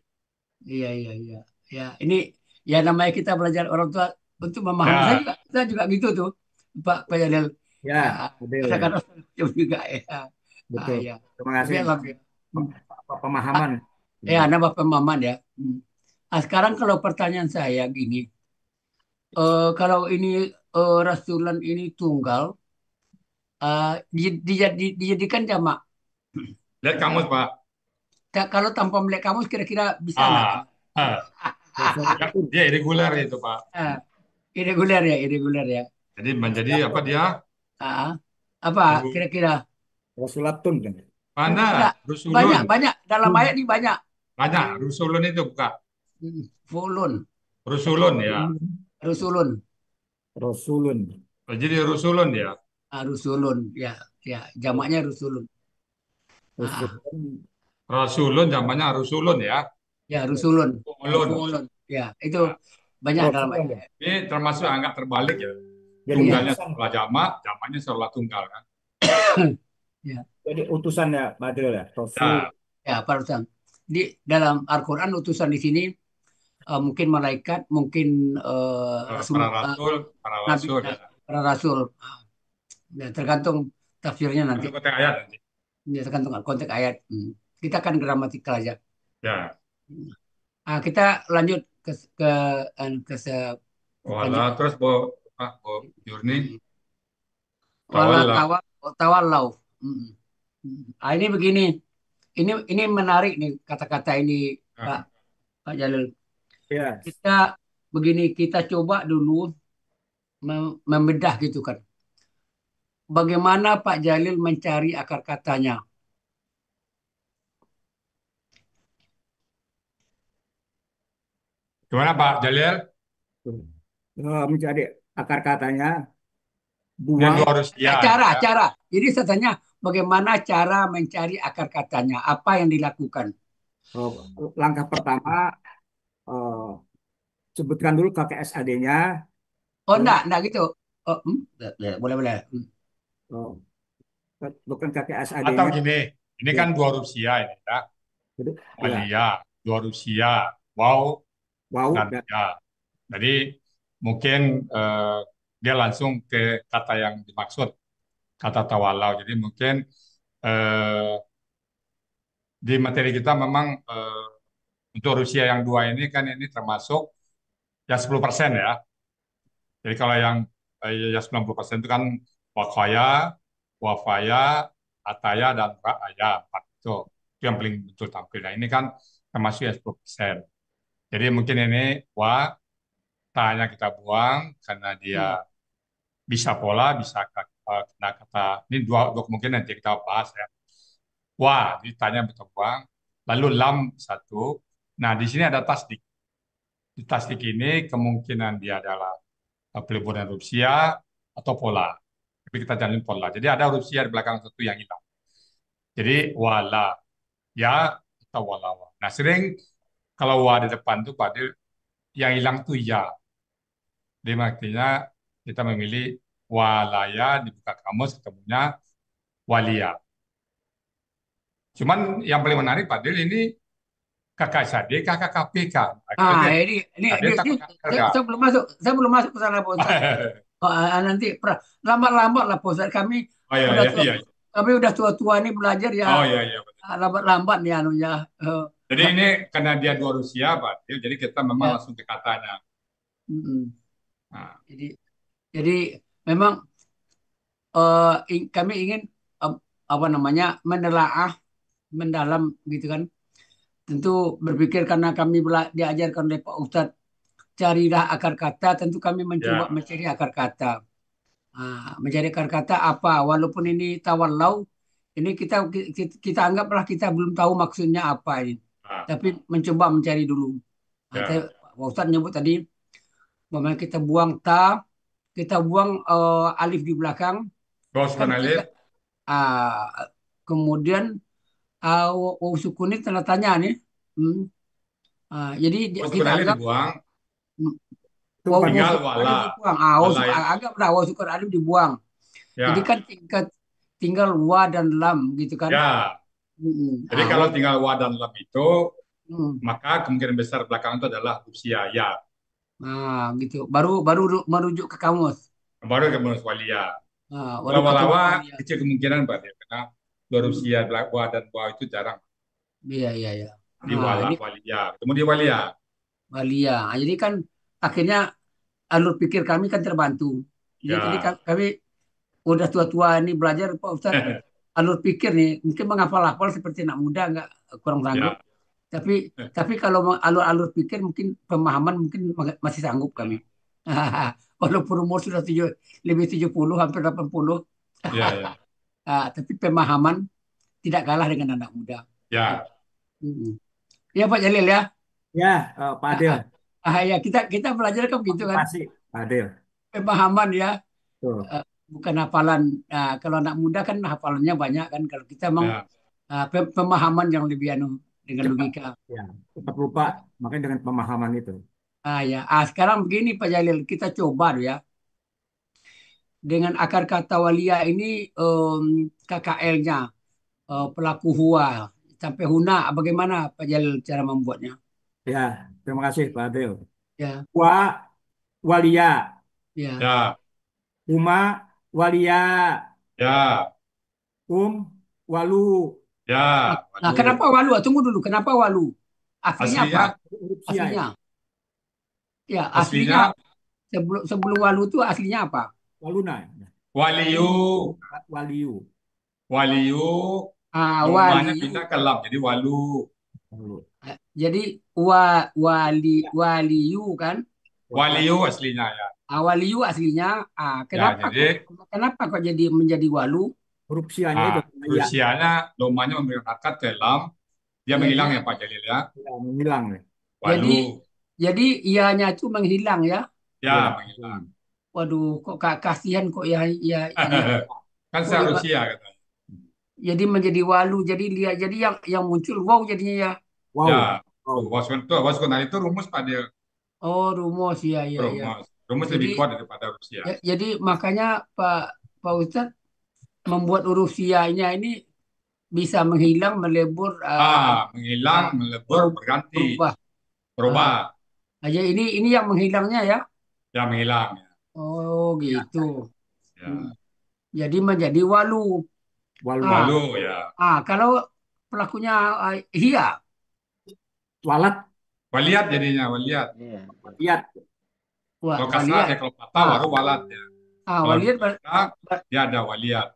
[SPEAKER 3] iya, iya, iya. Ya, ini ya namanya kita belajar orang tua untuk memahami.
[SPEAKER 1] Ya,
[SPEAKER 3] Saya juga gitu tuh, Pak Jalil.
[SPEAKER 4] ya, adil ya.
[SPEAKER 3] Kadang-kadang juga ya.
[SPEAKER 4] Betul.
[SPEAKER 3] Ya.
[SPEAKER 4] Terima
[SPEAKER 3] Tapi
[SPEAKER 4] kasih
[SPEAKER 3] alhamdulillah. Ah,
[SPEAKER 4] pemahaman.
[SPEAKER 3] nambah pemahaman ya. Sekarang kalau pertanyaan saya gini, kalau ini rasulan ini tunggal, dijadikan jamak.
[SPEAKER 1] lihat kamus, Pak.
[SPEAKER 3] Kalau tanpa melihat kamus kira-kira bisa nggak?
[SPEAKER 1] Ah, ah.
[SPEAKER 4] Bahasa
[SPEAKER 1] Ya, dia irregular itu, Pak.
[SPEAKER 3] Eh, irregular ya.
[SPEAKER 1] Jadi menjadi apa
[SPEAKER 4] Rasulatun.
[SPEAKER 1] dia?
[SPEAKER 3] Ah, apa
[SPEAKER 1] Ru-
[SPEAKER 3] kira-kira?
[SPEAKER 4] Rasulatun kan.
[SPEAKER 1] Mana?
[SPEAKER 3] Enggak,
[SPEAKER 1] Rusulun.
[SPEAKER 3] banyak dalam ayat ini banyak.
[SPEAKER 1] Banyak. Rusulun itu bukan.
[SPEAKER 3] Fulun,
[SPEAKER 1] Rusulun ya.
[SPEAKER 3] rusulun,
[SPEAKER 4] Rasulun.
[SPEAKER 1] Oh, jadi rusulun ya.
[SPEAKER 3] rusulun, ya, ya, jamaknya rusulun. Ah,
[SPEAKER 4] Rasulun.
[SPEAKER 1] Rasulun zamannya rusulun ya.
[SPEAKER 3] ya, rusulun,
[SPEAKER 1] Ulun.
[SPEAKER 3] fulun, ya, itu
[SPEAKER 1] Nah,
[SPEAKER 3] banyak dalam
[SPEAKER 4] Rasulun ya.
[SPEAKER 3] ayat.
[SPEAKER 1] ini termasuk agak terbalik ya.
[SPEAKER 4] Jadi
[SPEAKER 3] Iya,
[SPEAKER 1] Tunggalnya
[SPEAKER 4] utusan.
[SPEAKER 1] sekolah jamak, jamaknya sekolah tunggal kan.
[SPEAKER 3] ya,
[SPEAKER 4] Jadi utusan ya, Badril ya. Rasul.
[SPEAKER 1] Ya,
[SPEAKER 3] ya, Pak Rustam. Di dalam Al-Quran utusan di sini mungkin malaikat, mungkin
[SPEAKER 1] para
[SPEAKER 3] Rasul,
[SPEAKER 1] rasul, para
[SPEAKER 3] nabi,
[SPEAKER 1] rasul ya.
[SPEAKER 3] para rasul. Ya, tergantung tafsirnya nanti.
[SPEAKER 1] Itu konteks ayat nanti.
[SPEAKER 3] Ya, tergantung konteks ayat. Kita akan gramatikal aja.
[SPEAKER 1] Ya.
[SPEAKER 3] Kita lanjut ke
[SPEAKER 1] Wala
[SPEAKER 3] pertanyaan.
[SPEAKER 1] terus Bo Yurni
[SPEAKER 3] Wala
[SPEAKER 1] tawalla.
[SPEAKER 3] tawallau. Mm. Ini begini. Ini menarik nih kata-kata ini, Pak
[SPEAKER 1] Nah,
[SPEAKER 3] Pak Jalil.
[SPEAKER 4] Ya.
[SPEAKER 3] Kita begini, kita coba dulu membedah gitu kan. Bagaimana Pak Jalil mencari akar katanya?
[SPEAKER 1] gimana Pak Jalil?
[SPEAKER 4] Mencari akar katanya,
[SPEAKER 1] Yang
[SPEAKER 4] buang.
[SPEAKER 1] dua Rusia
[SPEAKER 3] Cara,
[SPEAKER 1] ya.
[SPEAKER 3] cara. Jadi saya tanya, bagaimana cara mencari akar katanya? Apa yang dilakukan?
[SPEAKER 4] eh, Langkah pertama, eh, sebutkan dulu KKSAD-nya.
[SPEAKER 3] Oh,
[SPEAKER 4] Kemudian,
[SPEAKER 3] enggak gitu. Oh, boleh, boleh.
[SPEAKER 4] bukan
[SPEAKER 1] Atau
[SPEAKER 4] KKSAD-nya.
[SPEAKER 1] gini, ini
[SPEAKER 4] Ya,
[SPEAKER 1] kan dua Rusia ini ya.
[SPEAKER 4] jadi, ya,
[SPEAKER 1] Walia, dua Rusia, wow
[SPEAKER 4] wow,
[SPEAKER 1] dan
[SPEAKER 4] dan
[SPEAKER 1] ya. Jadi mungkin dia langsung ke kata yang dimaksud, kata tawalau. Jadi mungkin eh, di materi kita memang untuk Rusia yang dua ini kan ini termasuk ya 10% ya. Jadi kalau yang ya 90% itu kan wakaya, wafaya, ataya, dan ra'aya. Empat itu. Itu yang paling betul tampil. Nah ini kan termasuk ya 10%. Jadi mungkin ini wa, tanya kita buang karena dia
[SPEAKER 3] Hmm.
[SPEAKER 1] bisa pola, bisa kena kata. Ini dua kemungkinan nanti kita bahas ya. Wa, ditanya kita buang. Lalu lam satu. Nah di sini ada tasdik. Di tasdik ini kemungkinan dia adalah peliburan Rusia atau pola. Tapi kita jalin pola. Jadi ada Rusia di belakang satu yang hilang. Jadi wala ya atau walawa. Nah sering kalau wa di depan tuh pada yang hilang tuh ya. Jadi artinya kita memilih walaya dibuka kamus ketemunya walia. Cuman yang paling menarik Padil ini kakak SAD, kakak KPK.
[SPEAKER 3] Ah,
[SPEAKER 1] Akhirnya
[SPEAKER 3] ini
[SPEAKER 1] dia takut gagal nggak?
[SPEAKER 3] saya belum masuk ke sana, Pak Ustaz. Oh, nanti lambat-lambat lah, Pak Ustaz.
[SPEAKER 1] Oh iya
[SPEAKER 3] Udah
[SPEAKER 1] iya
[SPEAKER 3] tua,
[SPEAKER 1] iya.
[SPEAKER 3] kami udah tua-tua nih belajar ya,
[SPEAKER 1] Oh iya iya.
[SPEAKER 3] lambat-lambat nih anunya.
[SPEAKER 1] Jadi
[SPEAKER 3] Nggak-
[SPEAKER 1] ini karena dia dua Rusia, Pak. Jadi kita memang
[SPEAKER 3] ya,
[SPEAKER 1] langsung ke katanya.
[SPEAKER 3] mm-mm.
[SPEAKER 1] Nah,
[SPEAKER 3] Jadi, jadi memang kami ingin eh, apa namanya menelaah mendalam gitu kan. Tentu berpikir karena kami diajarkan oleh Pak Ustadz, carilah akar kata. Tentu kami mencoba
[SPEAKER 1] ya,
[SPEAKER 3] mencari akar kata. Mencari akar kata apa? Walaupun ini tawallau, ini kita anggaplah kita belum tahu maksudnya apa ini.
[SPEAKER 1] nah,
[SPEAKER 3] Tapi mencoba mencari dulu.
[SPEAKER 1] ya.
[SPEAKER 3] Pak Ustadz nyebut tadi, bahwa kita buang ta, kita buang alif di belakang, kan
[SPEAKER 1] Bosman
[SPEAKER 3] kita
[SPEAKER 1] Alif,
[SPEAKER 3] kemudian waw sukun ini tanda tanya nih. Hmm. Jadi kita
[SPEAKER 1] Bosman Alif
[SPEAKER 3] anggap
[SPEAKER 1] dibuang,
[SPEAKER 3] hmm,
[SPEAKER 4] itu
[SPEAKER 3] waw
[SPEAKER 4] bukan
[SPEAKER 3] waw
[SPEAKER 1] tinggal
[SPEAKER 3] sukun alif
[SPEAKER 1] wala.
[SPEAKER 3] dibuang.
[SPEAKER 1] Wala ya.
[SPEAKER 3] Anggaplah waw sukun alif dibuang. Jadi
[SPEAKER 1] Ya,
[SPEAKER 3] kan tinggal wa dan lam gitu kan.
[SPEAKER 1] ya. Jadi kalau
[SPEAKER 3] Waw.
[SPEAKER 1] tinggal wa dan lam itu,
[SPEAKER 3] Hmm.
[SPEAKER 1] maka kemungkinan besar belakang itu adalah Rusia, ya.
[SPEAKER 3] Gitu. Baru baru merujuk ke kamus.
[SPEAKER 1] Baru kemudian walia.
[SPEAKER 3] Baru
[SPEAKER 1] Kalau
[SPEAKER 3] ketemu
[SPEAKER 1] walawa
[SPEAKER 3] walia.
[SPEAKER 1] kecil kemungkinan, Pak. Ya. Karena dua
[SPEAKER 3] Hmm.
[SPEAKER 1] Rusia, wa dan wa itu jarang.
[SPEAKER 3] Iya, iya, iya.
[SPEAKER 1] Di wala,
[SPEAKER 3] Ini
[SPEAKER 1] walia. Ketemu di walia.
[SPEAKER 3] walia. Jadi kan akhirnya alur pikir kami kan terbantu. Jadi tadi
[SPEAKER 1] Ya.
[SPEAKER 3] kami udah tua-tua ini belajar Pak Ustadz, alur pikir nih mungkin menghafal-hafal seperti anak muda nggak kurang sanggup.
[SPEAKER 1] Ya.
[SPEAKER 3] Tapi kalau alur-alur pikir mungkin pemahaman mungkin masih sanggup kami. Walaupun umur sudah lebih 70, hampir 80,
[SPEAKER 1] Ya, ya,
[SPEAKER 3] tapi pemahaman tidak kalah dengan anak muda. Ya,
[SPEAKER 1] ya.
[SPEAKER 3] Mm-mm. Ya, Pak Jalil ya.
[SPEAKER 4] Ya, Pak
[SPEAKER 3] Ah,
[SPEAKER 4] Adil,
[SPEAKER 3] ah. Ya kita belajar kan begitu kan,
[SPEAKER 4] motivasi Pak Adil.
[SPEAKER 3] pemahaman ya,
[SPEAKER 4] Tuh.
[SPEAKER 3] bukan hafalan. Kalau anak muda kan hafalannya banyak kan. Kalau kita memang
[SPEAKER 1] Ya.
[SPEAKER 3] pemahaman yang lebih anu dengan
[SPEAKER 4] Cepat,
[SPEAKER 3] logika.
[SPEAKER 4] ya, cepat lupa, makanya dengan pemahaman itu.
[SPEAKER 3] Ya. Sekarang begini Pak Jalil, kita coba tuh ya dengan akar kata walia ini, KKL-nya, pelaku hua sampai huna, bagaimana Pak Jalil cara membuatnya?
[SPEAKER 4] Ya, terima kasih Pak Adil.
[SPEAKER 3] Ya,
[SPEAKER 4] Wa walia,
[SPEAKER 3] ya.
[SPEAKER 1] Ya,
[SPEAKER 4] Uma walia,
[SPEAKER 1] ya,
[SPEAKER 4] walu.
[SPEAKER 1] ya.
[SPEAKER 3] Nah, kenapa
[SPEAKER 1] Waduh.
[SPEAKER 3] walu? Tunggu dulu, kenapa walu? Aslinya apa?
[SPEAKER 1] Aslinya,
[SPEAKER 4] Huruf sia
[SPEAKER 3] Aslinya,
[SPEAKER 4] itu.
[SPEAKER 3] ya aslinya
[SPEAKER 1] aslinya
[SPEAKER 3] sebelum sebelum walu itu aslinya apa?
[SPEAKER 4] Waluna.
[SPEAKER 1] waliyu,
[SPEAKER 4] Waliu.
[SPEAKER 1] waliyu, domanya
[SPEAKER 3] Waliyu.
[SPEAKER 1] pindah ke lam jadi walu.
[SPEAKER 4] Walu.
[SPEAKER 3] Jadi waliyu kan?
[SPEAKER 1] Waliyu aslinya ya.
[SPEAKER 3] Waliyu aslinya.
[SPEAKER 1] Ya, jadi
[SPEAKER 3] Kenapa kok jadi menjadi walu?
[SPEAKER 4] Huruf sianya itu. Ya,
[SPEAKER 1] Rusianya domanya memberikan akad ke lam, dia
[SPEAKER 3] Ya,
[SPEAKER 1] menghilang ya Pak Jalil ya.
[SPEAKER 4] ya, menghilang. Ya.
[SPEAKER 3] jadi
[SPEAKER 1] Walu,
[SPEAKER 3] jadi ianya itu menghilang ya.
[SPEAKER 1] ya
[SPEAKER 4] Ya.
[SPEAKER 1] menghilang.
[SPEAKER 3] Waduh, kok kasihan kok ya, ya ini
[SPEAKER 1] Kan
[SPEAKER 3] kok ya,
[SPEAKER 1] seharusnya katanya.
[SPEAKER 3] jadi menjadi walu. Jadi yang muncul wow jadinya ya.
[SPEAKER 4] Wow.
[SPEAKER 1] Ya,
[SPEAKER 4] Wow.
[SPEAKER 1] waskunal itu rumus Pak dia,
[SPEAKER 3] Oh, rumus ya, ya, ya.
[SPEAKER 1] rumus. Rumus
[SPEAKER 3] Jadi
[SPEAKER 1] lebih kuat daripada Rusia.
[SPEAKER 3] jadi makanya Pak Ustadz membuat huruf sianya ini bisa menghilang, melebur,
[SPEAKER 1] Menghilang, melebur, berganti,
[SPEAKER 3] berubah.
[SPEAKER 1] berubah.
[SPEAKER 3] Aja ini yang menghilangnya ya.
[SPEAKER 1] Ya menghilang.
[SPEAKER 3] Oh,
[SPEAKER 4] Ya.
[SPEAKER 3] gitu. Hmm.
[SPEAKER 1] Ya.
[SPEAKER 3] Jadi menjadi walu.
[SPEAKER 4] Walu.
[SPEAKER 3] Ah,
[SPEAKER 1] Walu ya.
[SPEAKER 3] Kalau pelakunya hia,
[SPEAKER 4] Walat.
[SPEAKER 1] Waliat jadinya, waliat.
[SPEAKER 4] Lihat.
[SPEAKER 1] Kalau kasrah
[SPEAKER 3] waliat.
[SPEAKER 1] ya, kalau patah
[SPEAKER 3] Ah,
[SPEAKER 1] baru walat ya. Kalau
[SPEAKER 3] Waliat
[SPEAKER 1] patah, dia ada waliat.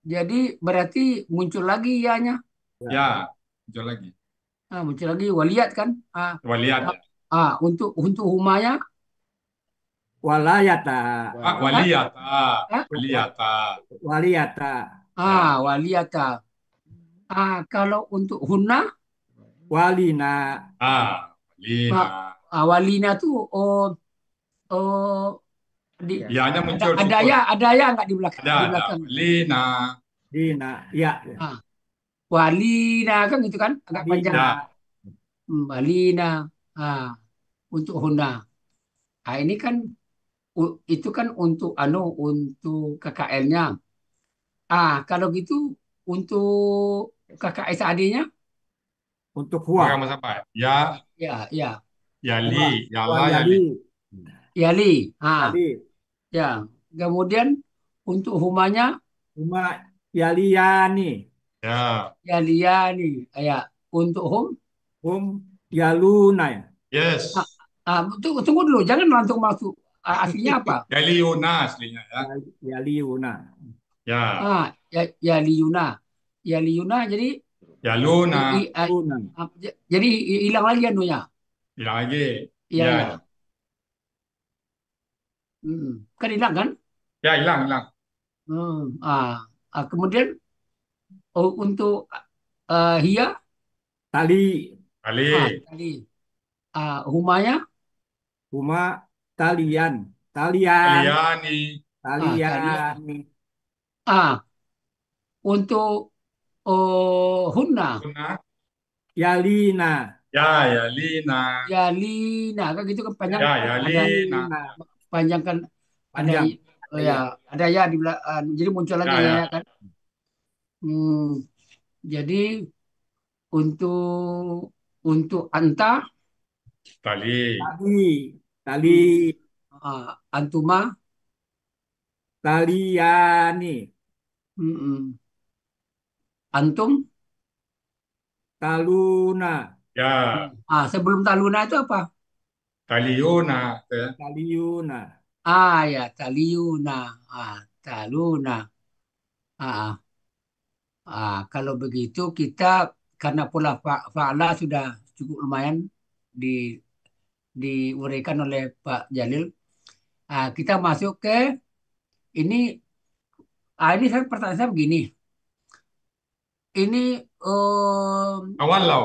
[SPEAKER 3] jadi berarti muncul lagi ianya.
[SPEAKER 4] Ya.
[SPEAKER 1] Ya, muncul lagi.
[SPEAKER 3] Muncul lagi waliat kan.
[SPEAKER 1] Waliat ya.
[SPEAKER 3] Untuk humanya,
[SPEAKER 4] Walayata.
[SPEAKER 1] Waliata.
[SPEAKER 3] ah,
[SPEAKER 1] Waliata.
[SPEAKER 4] Waliyata.
[SPEAKER 1] Ya.
[SPEAKER 3] waliata. Kalau untuk hunna,
[SPEAKER 4] Walina.
[SPEAKER 1] Walina.
[SPEAKER 3] walina tuh oh di
[SPEAKER 1] Ianya muncul sukun.
[SPEAKER 3] ada ya nggak di belakang
[SPEAKER 1] Ada,
[SPEAKER 3] di
[SPEAKER 1] ada.
[SPEAKER 3] belakang.
[SPEAKER 1] Walina.
[SPEAKER 4] Dina. Ya.
[SPEAKER 3] Ah, walina kan gitu kan agak panjang.
[SPEAKER 4] Walina.
[SPEAKER 1] Ya.
[SPEAKER 3] Walina. Ah, untuk hunna. Ini kan itu kan untuk untuk KKL-nya. Kalau gitu untuk KKS AD-nya,
[SPEAKER 4] Untuk
[SPEAKER 1] Pakai
[SPEAKER 4] huwa.
[SPEAKER 1] sama siapa? Ya,
[SPEAKER 3] ya, ya,
[SPEAKER 1] Yali.
[SPEAKER 4] Huwa.
[SPEAKER 1] Yala, Yali.
[SPEAKER 4] Yali.
[SPEAKER 3] Yali.
[SPEAKER 4] Yali.
[SPEAKER 3] Ya. Kemudian untuk humanya
[SPEAKER 4] Uma Yaliyani.
[SPEAKER 1] Ya.
[SPEAKER 3] Yaliani. Ya. Untuk hum,
[SPEAKER 4] Yaluna. Ya.
[SPEAKER 1] Yes.
[SPEAKER 3] tunggu dulu, jangan langsung masuk. Aslinya apa?
[SPEAKER 1] Yaliuna aslinya ya.
[SPEAKER 4] Yaliuna.
[SPEAKER 1] Ya.
[SPEAKER 3] Yaliuna. Yaliuna jadi
[SPEAKER 1] Yaluna.
[SPEAKER 4] Luna.
[SPEAKER 3] jadi hilang lagi anunya.
[SPEAKER 1] Bilang lagi.
[SPEAKER 3] Iya,
[SPEAKER 1] Ya.
[SPEAKER 3] ya. Kan hilang kan?
[SPEAKER 1] Ya, hilang, hilang.
[SPEAKER 3] Kemudian untuk Hia,
[SPEAKER 4] Tali.
[SPEAKER 1] Kali.
[SPEAKER 3] tadi Humaya,
[SPEAKER 4] Uma Talian. Talian.
[SPEAKER 1] Kaliani.
[SPEAKER 3] tadi
[SPEAKER 4] Taliani.
[SPEAKER 3] untuk Hunna,
[SPEAKER 1] Una.
[SPEAKER 4] Yalina.
[SPEAKER 1] Ya, Yalina.
[SPEAKER 3] Yalina, kan gitu kan panjang,
[SPEAKER 1] Ya,
[SPEAKER 3] ada
[SPEAKER 1] Yalina.
[SPEAKER 4] Yalina.
[SPEAKER 3] panjang kan, ada
[SPEAKER 4] Panjang.
[SPEAKER 3] ya,
[SPEAKER 4] Ya.
[SPEAKER 3] ada ya di belakang, jadi muncul lagi
[SPEAKER 1] Ya,
[SPEAKER 3] ya,
[SPEAKER 1] ya.
[SPEAKER 3] kan. Jadi untuk Anta,
[SPEAKER 1] Tali.
[SPEAKER 4] Tali. Tali.
[SPEAKER 3] Antuma,
[SPEAKER 4] Taliani.
[SPEAKER 3] mm, Antum.
[SPEAKER 4] Taluna.
[SPEAKER 1] Ya,
[SPEAKER 3] Sebelum Taluna itu apa?
[SPEAKER 1] Taliuna. Ya.
[SPEAKER 4] Taliuna.
[SPEAKER 3] Ya, Taliuna. Taluna. Ah, Kalau begitu kita karena pola fa'ala sudah cukup lumayan di diuraikan oleh Pak Jalil. Kita masuk ke ini. Ini saya pertanyaan saya begini. Ini
[SPEAKER 1] Tawallaw.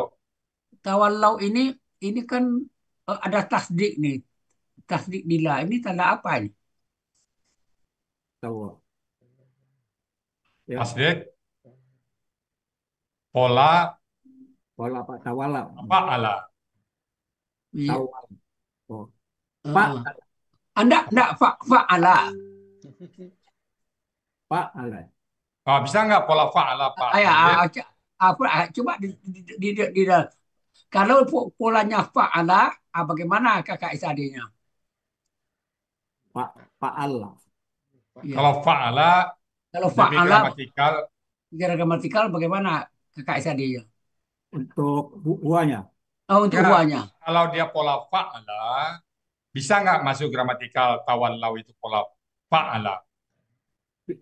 [SPEAKER 3] tawallau ini kan ada tasdik nih. Tasdik dila. Ini tanda apa ini?
[SPEAKER 4] Tahu. Ya,
[SPEAKER 1] Tasdik, pola,
[SPEAKER 4] pola Pak Tawala.
[SPEAKER 1] fa'ala.
[SPEAKER 3] Iya.
[SPEAKER 4] Tawala. Oh, Pak,
[SPEAKER 3] Heeh. Enggak, fa'ala.
[SPEAKER 4] Pak Ala.
[SPEAKER 1] Bisa nggak pola fa'ala, Pak
[SPEAKER 3] Ya,
[SPEAKER 1] Jalil?
[SPEAKER 3] coba kalau polanya fa'ala, bagaimana kakak SAD-nya?
[SPEAKER 4] Pak Allah.
[SPEAKER 3] Ya.
[SPEAKER 1] Kalau fa'ala
[SPEAKER 3] Kalau
[SPEAKER 1] lebih
[SPEAKER 3] fa'ala
[SPEAKER 1] gramatikal,
[SPEAKER 3] secara gramatikal bagaimana kakak SAD-nya?
[SPEAKER 4] Untuk buahnya.
[SPEAKER 3] Oh, untuk
[SPEAKER 1] nggak.
[SPEAKER 3] huanya.
[SPEAKER 1] Kalau dia pola fa'ala, bisa nggak masuk gramatikal tawallaw itu pola fa'ala?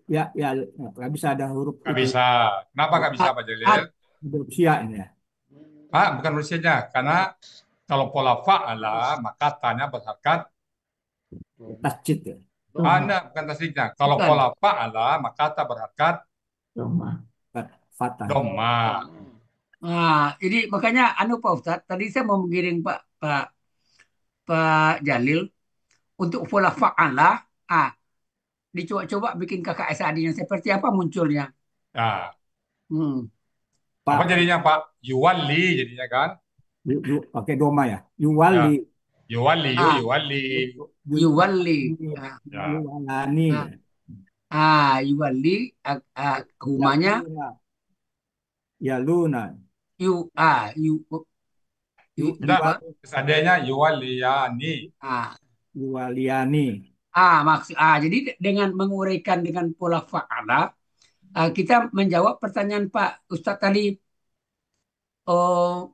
[SPEAKER 4] Ya, nggak bisa ada huruf
[SPEAKER 1] Nggak
[SPEAKER 4] itu.
[SPEAKER 1] bisa. Kenapa nggak bisa,
[SPEAKER 3] Ah,
[SPEAKER 1] Pak
[SPEAKER 3] ah,
[SPEAKER 1] Jalil?
[SPEAKER 4] Huruf sia ini ya.
[SPEAKER 1] Bukan urusannya. Karena kalau pola fa'ala, maka tanya berharkat.
[SPEAKER 4] Tasjid ya.
[SPEAKER 1] Anda bukan tasdiknya. Kalau
[SPEAKER 3] bukan.
[SPEAKER 1] pola fa'ala, maka ta berharkat
[SPEAKER 4] Fatah.
[SPEAKER 1] dhamma.
[SPEAKER 3] Ini makanya Pak Ustadz, tadi saya mau menggiring Pak Jalil untuk pola fa'ala. Dicoba-coba bikin kakak SAD-nya seperti apa munculnya.
[SPEAKER 1] Nah,
[SPEAKER 3] Hmm.
[SPEAKER 1] apa
[SPEAKER 4] Pak,
[SPEAKER 1] jadinya, Pak? Yuwalli jadinya kan?
[SPEAKER 4] pakai doma ya. Yuwali.
[SPEAKER 1] Ya. Yuwalli,
[SPEAKER 3] Ah,
[SPEAKER 1] yuwalli.
[SPEAKER 3] Yuwalli. Ah,
[SPEAKER 1] Ya.
[SPEAKER 4] Yuwalani.
[SPEAKER 3] ah, Yuwalli. Humanya
[SPEAKER 4] Yaluna. Yaluna.
[SPEAKER 3] yu yu
[SPEAKER 1] Enggak,
[SPEAKER 3] apa?
[SPEAKER 1] seadanya yuwalliyani.
[SPEAKER 3] Ah,
[SPEAKER 4] Yuwaliani.
[SPEAKER 3] jadi dengan menguraikan dengan pola fa'ala, kita menjawab pertanyaan Pak Ustadz tadi.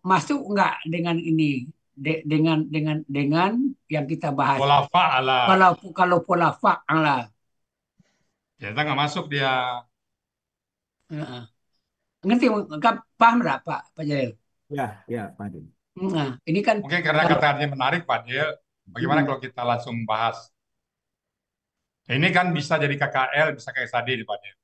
[SPEAKER 3] Masuk nggak dengan ini, dengan yang kita bahas.
[SPEAKER 1] Pola fa'ala.
[SPEAKER 3] Kalau pola fa'ala.
[SPEAKER 1] Ternyata nggak masuk dia.
[SPEAKER 3] Heeh. Ngerti nggak, paham nggak Pak Jalil?
[SPEAKER 4] Ya, Pak Din.
[SPEAKER 3] Nah, ini kan
[SPEAKER 1] Mungkin karena
[SPEAKER 3] kalau
[SPEAKER 1] katanya menarik, Pak Dil. Bagaimana kalau kita langsung bahas? Ini kan bisa jadi KKL, bisa kayak tadi nih, Pak Dil.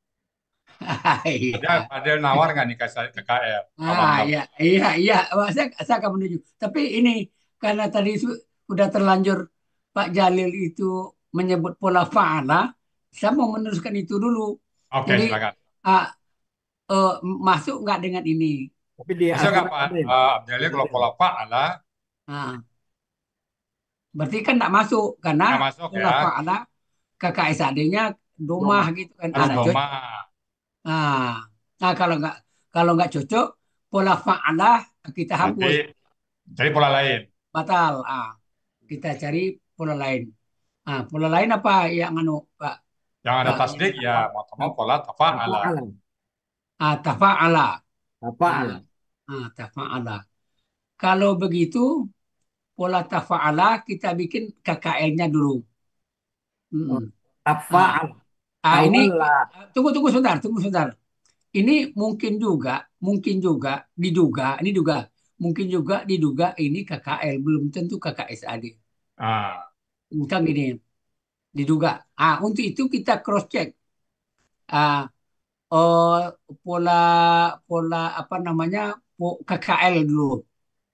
[SPEAKER 3] iya.
[SPEAKER 1] Pak Dil nawar nggak nih KKL? Tawallaw.
[SPEAKER 3] Iya. Wah, saya akan menuju. Tapi ini karena tadi sudah terlanjur Pak Jalil itu menyebut pola fa'ala, saya mau meneruskan itu dulu.
[SPEAKER 1] Oke,
[SPEAKER 3] Jadi
[SPEAKER 1] silakan.
[SPEAKER 3] ah, eh, masuk nggak dengan ini?
[SPEAKER 4] Tapi di
[SPEAKER 1] Bisa nggak,
[SPEAKER 4] Al-Quran
[SPEAKER 1] Pak
[SPEAKER 4] ada ya?
[SPEAKER 1] Abdalil, kalau pola fa'ala
[SPEAKER 3] Nah, berarti kan nggak masuk karena
[SPEAKER 1] nggak masuk
[SPEAKER 3] pola
[SPEAKER 1] ya?
[SPEAKER 3] fa'ala kakak SAD-nya domah
[SPEAKER 4] Doma.
[SPEAKER 3] gitu kan.
[SPEAKER 1] Harus
[SPEAKER 3] Nah,
[SPEAKER 1] doma.
[SPEAKER 3] Nah, nah, kalau nggak cocok pola fa'ala kita
[SPEAKER 1] Berarti
[SPEAKER 3] hapus,
[SPEAKER 1] cari pola lain.
[SPEAKER 3] batal. Kita cari pola lain. Pola lain apa yang Pak
[SPEAKER 1] Yang ada
[SPEAKER 3] Pak
[SPEAKER 1] tasdik ya mau tak mau pola
[SPEAKER 4] Apa
[SPEAKER 1] tafa'ala.
[SPEAKER 4] alam?
[SPEAKER 3] tafa'ala.
[SPEAKER 4] Apa
[SPEAKER 3] Ah,
[SPEAKER 4] alam?
[SPEAKER 3] Tafa'ala. Kalau begitu pola tafa'ala kita bikin KKL-nya dulu.
[SPEAKER 4] Oh,
[SPEAKER 3] Mm.
[SPEAKER 4] apa
[SPEAKER 3] Ah,
[SPEAKER 4] alam?
[SPEAKER 3] ini
[SPEAKER 4] Tawalla.
[SPEAKER 3] tunggu sebentar. Ini mungkin juga diduga ini KKL, belum tentu KKSAD.
[SPEAKER 1] Ah,
[SPEAKER 3] Misal gini, diduga. Untuk itu kita cross check. Ah, oh, pola pola apa namanya, KKL dulu,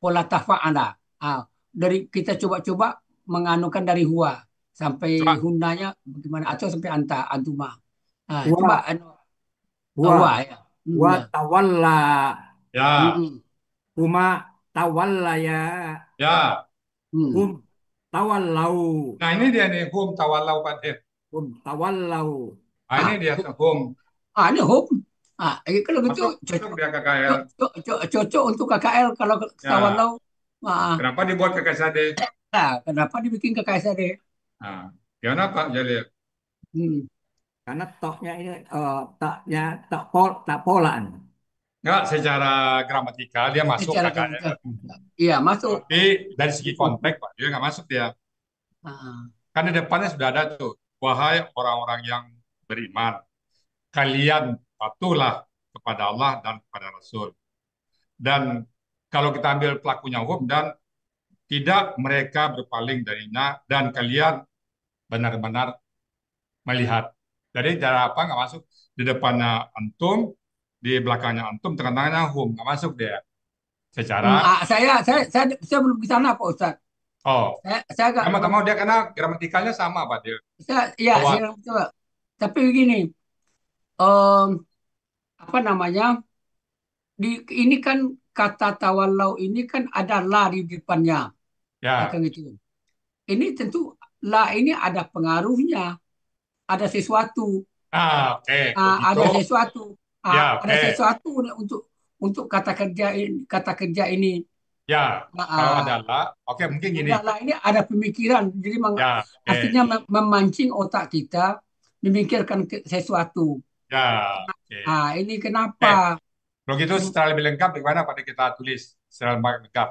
[SPEAKER 3] pola tafa'ala. Ah, dari kita coba-coba menganukan dari huwa sampai
[SPEAKER 1] coba.
[SPEAKER 3] hunanya bagaimana, atau sampai antuma. Coba
[SPEAKER 4] Wa,
[SPEAKER 3] huwa
[SPEAKER 4] wa,
[SPEAKER 3] ya.
[SPEAKER 4] wa
[SPEAKER 3] Ya.
[SPEAKER 4] tawalla.
[SPEAKER 1] Ya,
[SPEAKER 3] Mm-mm.
[SPEAKER 4] Huma tawalla ya.
[SPEAKER 1] ya.
[SPEAKER 3] Hmm.
[SPEAKER 4] Hum tawallau.
[SPEAKER 1] Nah, ini dia nih hum tawallau, Pak Dil.
[SPEAKER 4] Hum tawallau.
[SPEAKER 1] Ini
[SPEAKER 3] Ah,
[SPEAKER 1] dia hum.
[SPEAKER 3] Ini home. Kalau gitu
[SPEAKER 1] Masuk, masuk dia KKL.
[SPEAKER 3] cocok untuk KKL kalau ketahuan
[SPEAKER 1] Ya,
[SPEAKER 3] lo. Ah,
[SPEAKER 1] kenapa dibuat KKSAD?
[SPEAKER 3] Kenapa dibikin ke KSAD?
[SPEAKER 1] Nah, gimana Pak Jalil?
[SPEAKER 3] Hmm.
[SPEAKER 4] Karena toknya ini taknya tak polaan.
[SPEAKER 1] Nggak, secara gramatikal dia masuk
[SPEAKER 3] Secara
[SPEAKER 1] KKL.
[SPEAKER 3] iya masuk.
[SPEAKER 1] Tapi dari segi konteks, Pak, dia nggak masuk dia.
[SPEAKER 3] Ah,
[SPEAKER 1] Kan di depannya sudah ada tuh. Wahai orang-orang yang beriman, kalian patuhlah kepada Allah dan kepada Rasul. Dan kalau kita ambil pelakunya hum dan tidak mereka berpaling darinya dan kalian benar-benar melihat. Jadi cara apa nggak masuk di depannya antum, di belakangnya antum, tengah-tengahnya hum, nggak masuk dia. Secara
[SPEAKER 3] Saya belum di sana Pak Ustadz.
[SPEAKER 1] oh,
[SPEAKER 3] Saya agak
[SPEAKER 1] nggak mau dia karena gramatikanya sama Pak dia.
[SPEAKER 3] saya
[SPEAKER 1] Bahwa
[SPEAKER 3] coba. Tapi begini, em, apa namanya? Ini kan kata tawallau ini kan ada la di depannya, ya
[SPEAKER 1] ya,
[SPEAKER 3] kan gitu. Ini tentu la ini ada pengaruhnya, ada sesuatu.
[SPEAKER 1] oke, kalau gitu,
[SPEAKER 3] Ada sesuatu,
[SPEAKER 1] ya,
[SPEAKER 3] ada
[SPEAKER 1] oke,
[SPEAKER 3] sesuatu untuk kata kerja ini.
[SPEAKER 1] ya, kalau
[SPEAKER 3] Ah,
[SPEAKER 1] adalah, oke, mungkin gini,
[SPEAKER 3] Adalah ini ada pemikiran, jadi
[SPEAKER 1] ya, oke,
[SPEAKER 3] artinya memancing otak kita memikirkan sesuatu.
[SPEAKER 1] ya, oke,
[SPEAKER 3] Ini
[SPEAKER 1] oke.
[SPEAKER 3] kenapa?
[SPEAKER 1] Kalau gitu
[SPEAKER 3] Hmm,
[SPEAKER 1] secara lebih lengkap, bagaimana pada kita tulis secara lebih lengkap,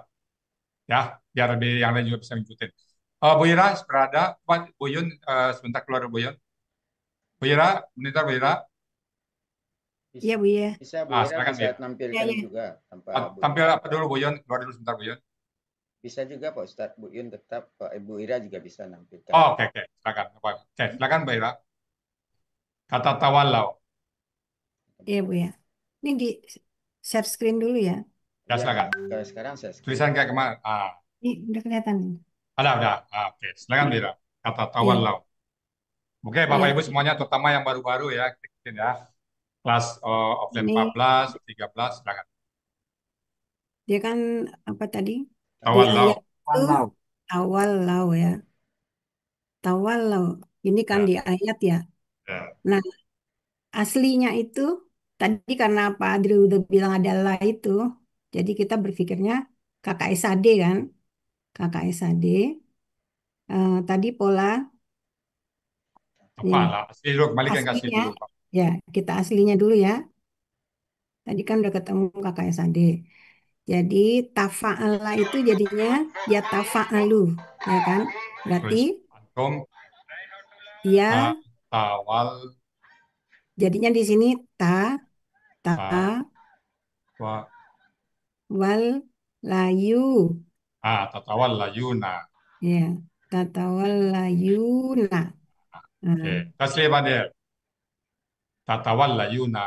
[SPEAKER 1] ya, biar lebih yang lain juga bisa ngikutin. Bu Ira, berada, Pak Bu Yun, sebentar keluar Bu Yun. Bu Ira, bentar Bu Ira.
[SPEAKER 6] Iya Bu ya.
[SPEAKER 7] Bisa Bu Ira
[SPEAKER 1] Silakan Bu
[SPEAKER 7] bisa
[SPEAKER 1] Ira.
[SPEAKER 6] Ya
[SPEAKER 7] tampilkan
[SPEAKER 6] ya.
[SPEAKER 7] juga tanpa Bu
[SPEAKER 1] Tampil
[SPEAKER 7] Ira.
[SPEAKER 1] apa dulu Bu Yun? Keluar dulu sebentar Bu Yun.
[SPEAKER 7] Bisa juga Pak Ustadz, Bu Yun tetap, Bu Ira juga bisa nampilkan.
[SPEAKER 1] Oh, oke, oke, silakan. Oke, silakan Bu Ira. Kata tawalau.
[SPEAKER 6] Iya Bu ya. Ini di share screen dulu ya.
[SPEAKER 1] Ya,
[SPEAKER 7] Ya,
[SPEAKER 1] silakan.
[SPEAKER 7] kalau sekarang saya screen.
[SPEAKER 1] Tulisan kayak kemana?
[SPEAKER 6] Ini udah kelihatan.
[SPEAKER 1] Ada. Oke, silakan Bu Ira. Kata
[SPEAKER 6] Iya.
[SPEAKER 1] tawalau. Oke, Bapak
[SPEAKER 6] Iya.
[SPEAKER 1] Ibu semuanya, terutama yang baru-baru ya, ikutin ya. Kelas offline
[SPEAKER 6] Ini
[SPEAKER 1] 14, 13, silakan.
[SPEAKER 6] dia kan apa tadi? Di
[SPEAKER 1] Tawalau.
[SPEAKER 6] ayat itu
[SPEAKER 4] Walau.
[SPEAKER 6] awal lau ya. Tawal lau. Ini kan
[SPEAKER 1] Ya,
[SPEAKER 6] di ayat ya.
[SPEAKER 1] ya.
[SPEAKER 6] Nah, aslinya itu tadi karena Pak Adri udah bilang adalah itu. Jadi kita berpikirnya kakak SAD kan. Kakak SAD. Tadi pola
[SPEAKER 1] Apa
[SPEAKER 6] ini
[SPEAKER 1] lah? Asli dulu, kembalikan ke asli
[SPEAKER 6] aslinya.
[SPEAKER 1] dulu, Pak.
[SPEAKER 6] Ya, kita aslinya dulu ya. Tadi kan udah ketemu kakak SAD. Jadi tafa'ala itu jadinya ya tafa'alu, ya kan? Berarti
[SPEAKER 1] Terus, antum,
[SPEAKER 6] ya
[SPEAKER 1] tawal,
[SPEAKER 6] jadinya di sini ta
[SPEAKER 1] tawa,
[SPEAKER 6] wal layu,
[SPEAKER 1] tatawal layuna.
[SPEAKER 6] ya tatawal layuna. Nah,
[SPEAKER 1] Oke, taslim Adil. Tatawal layuna.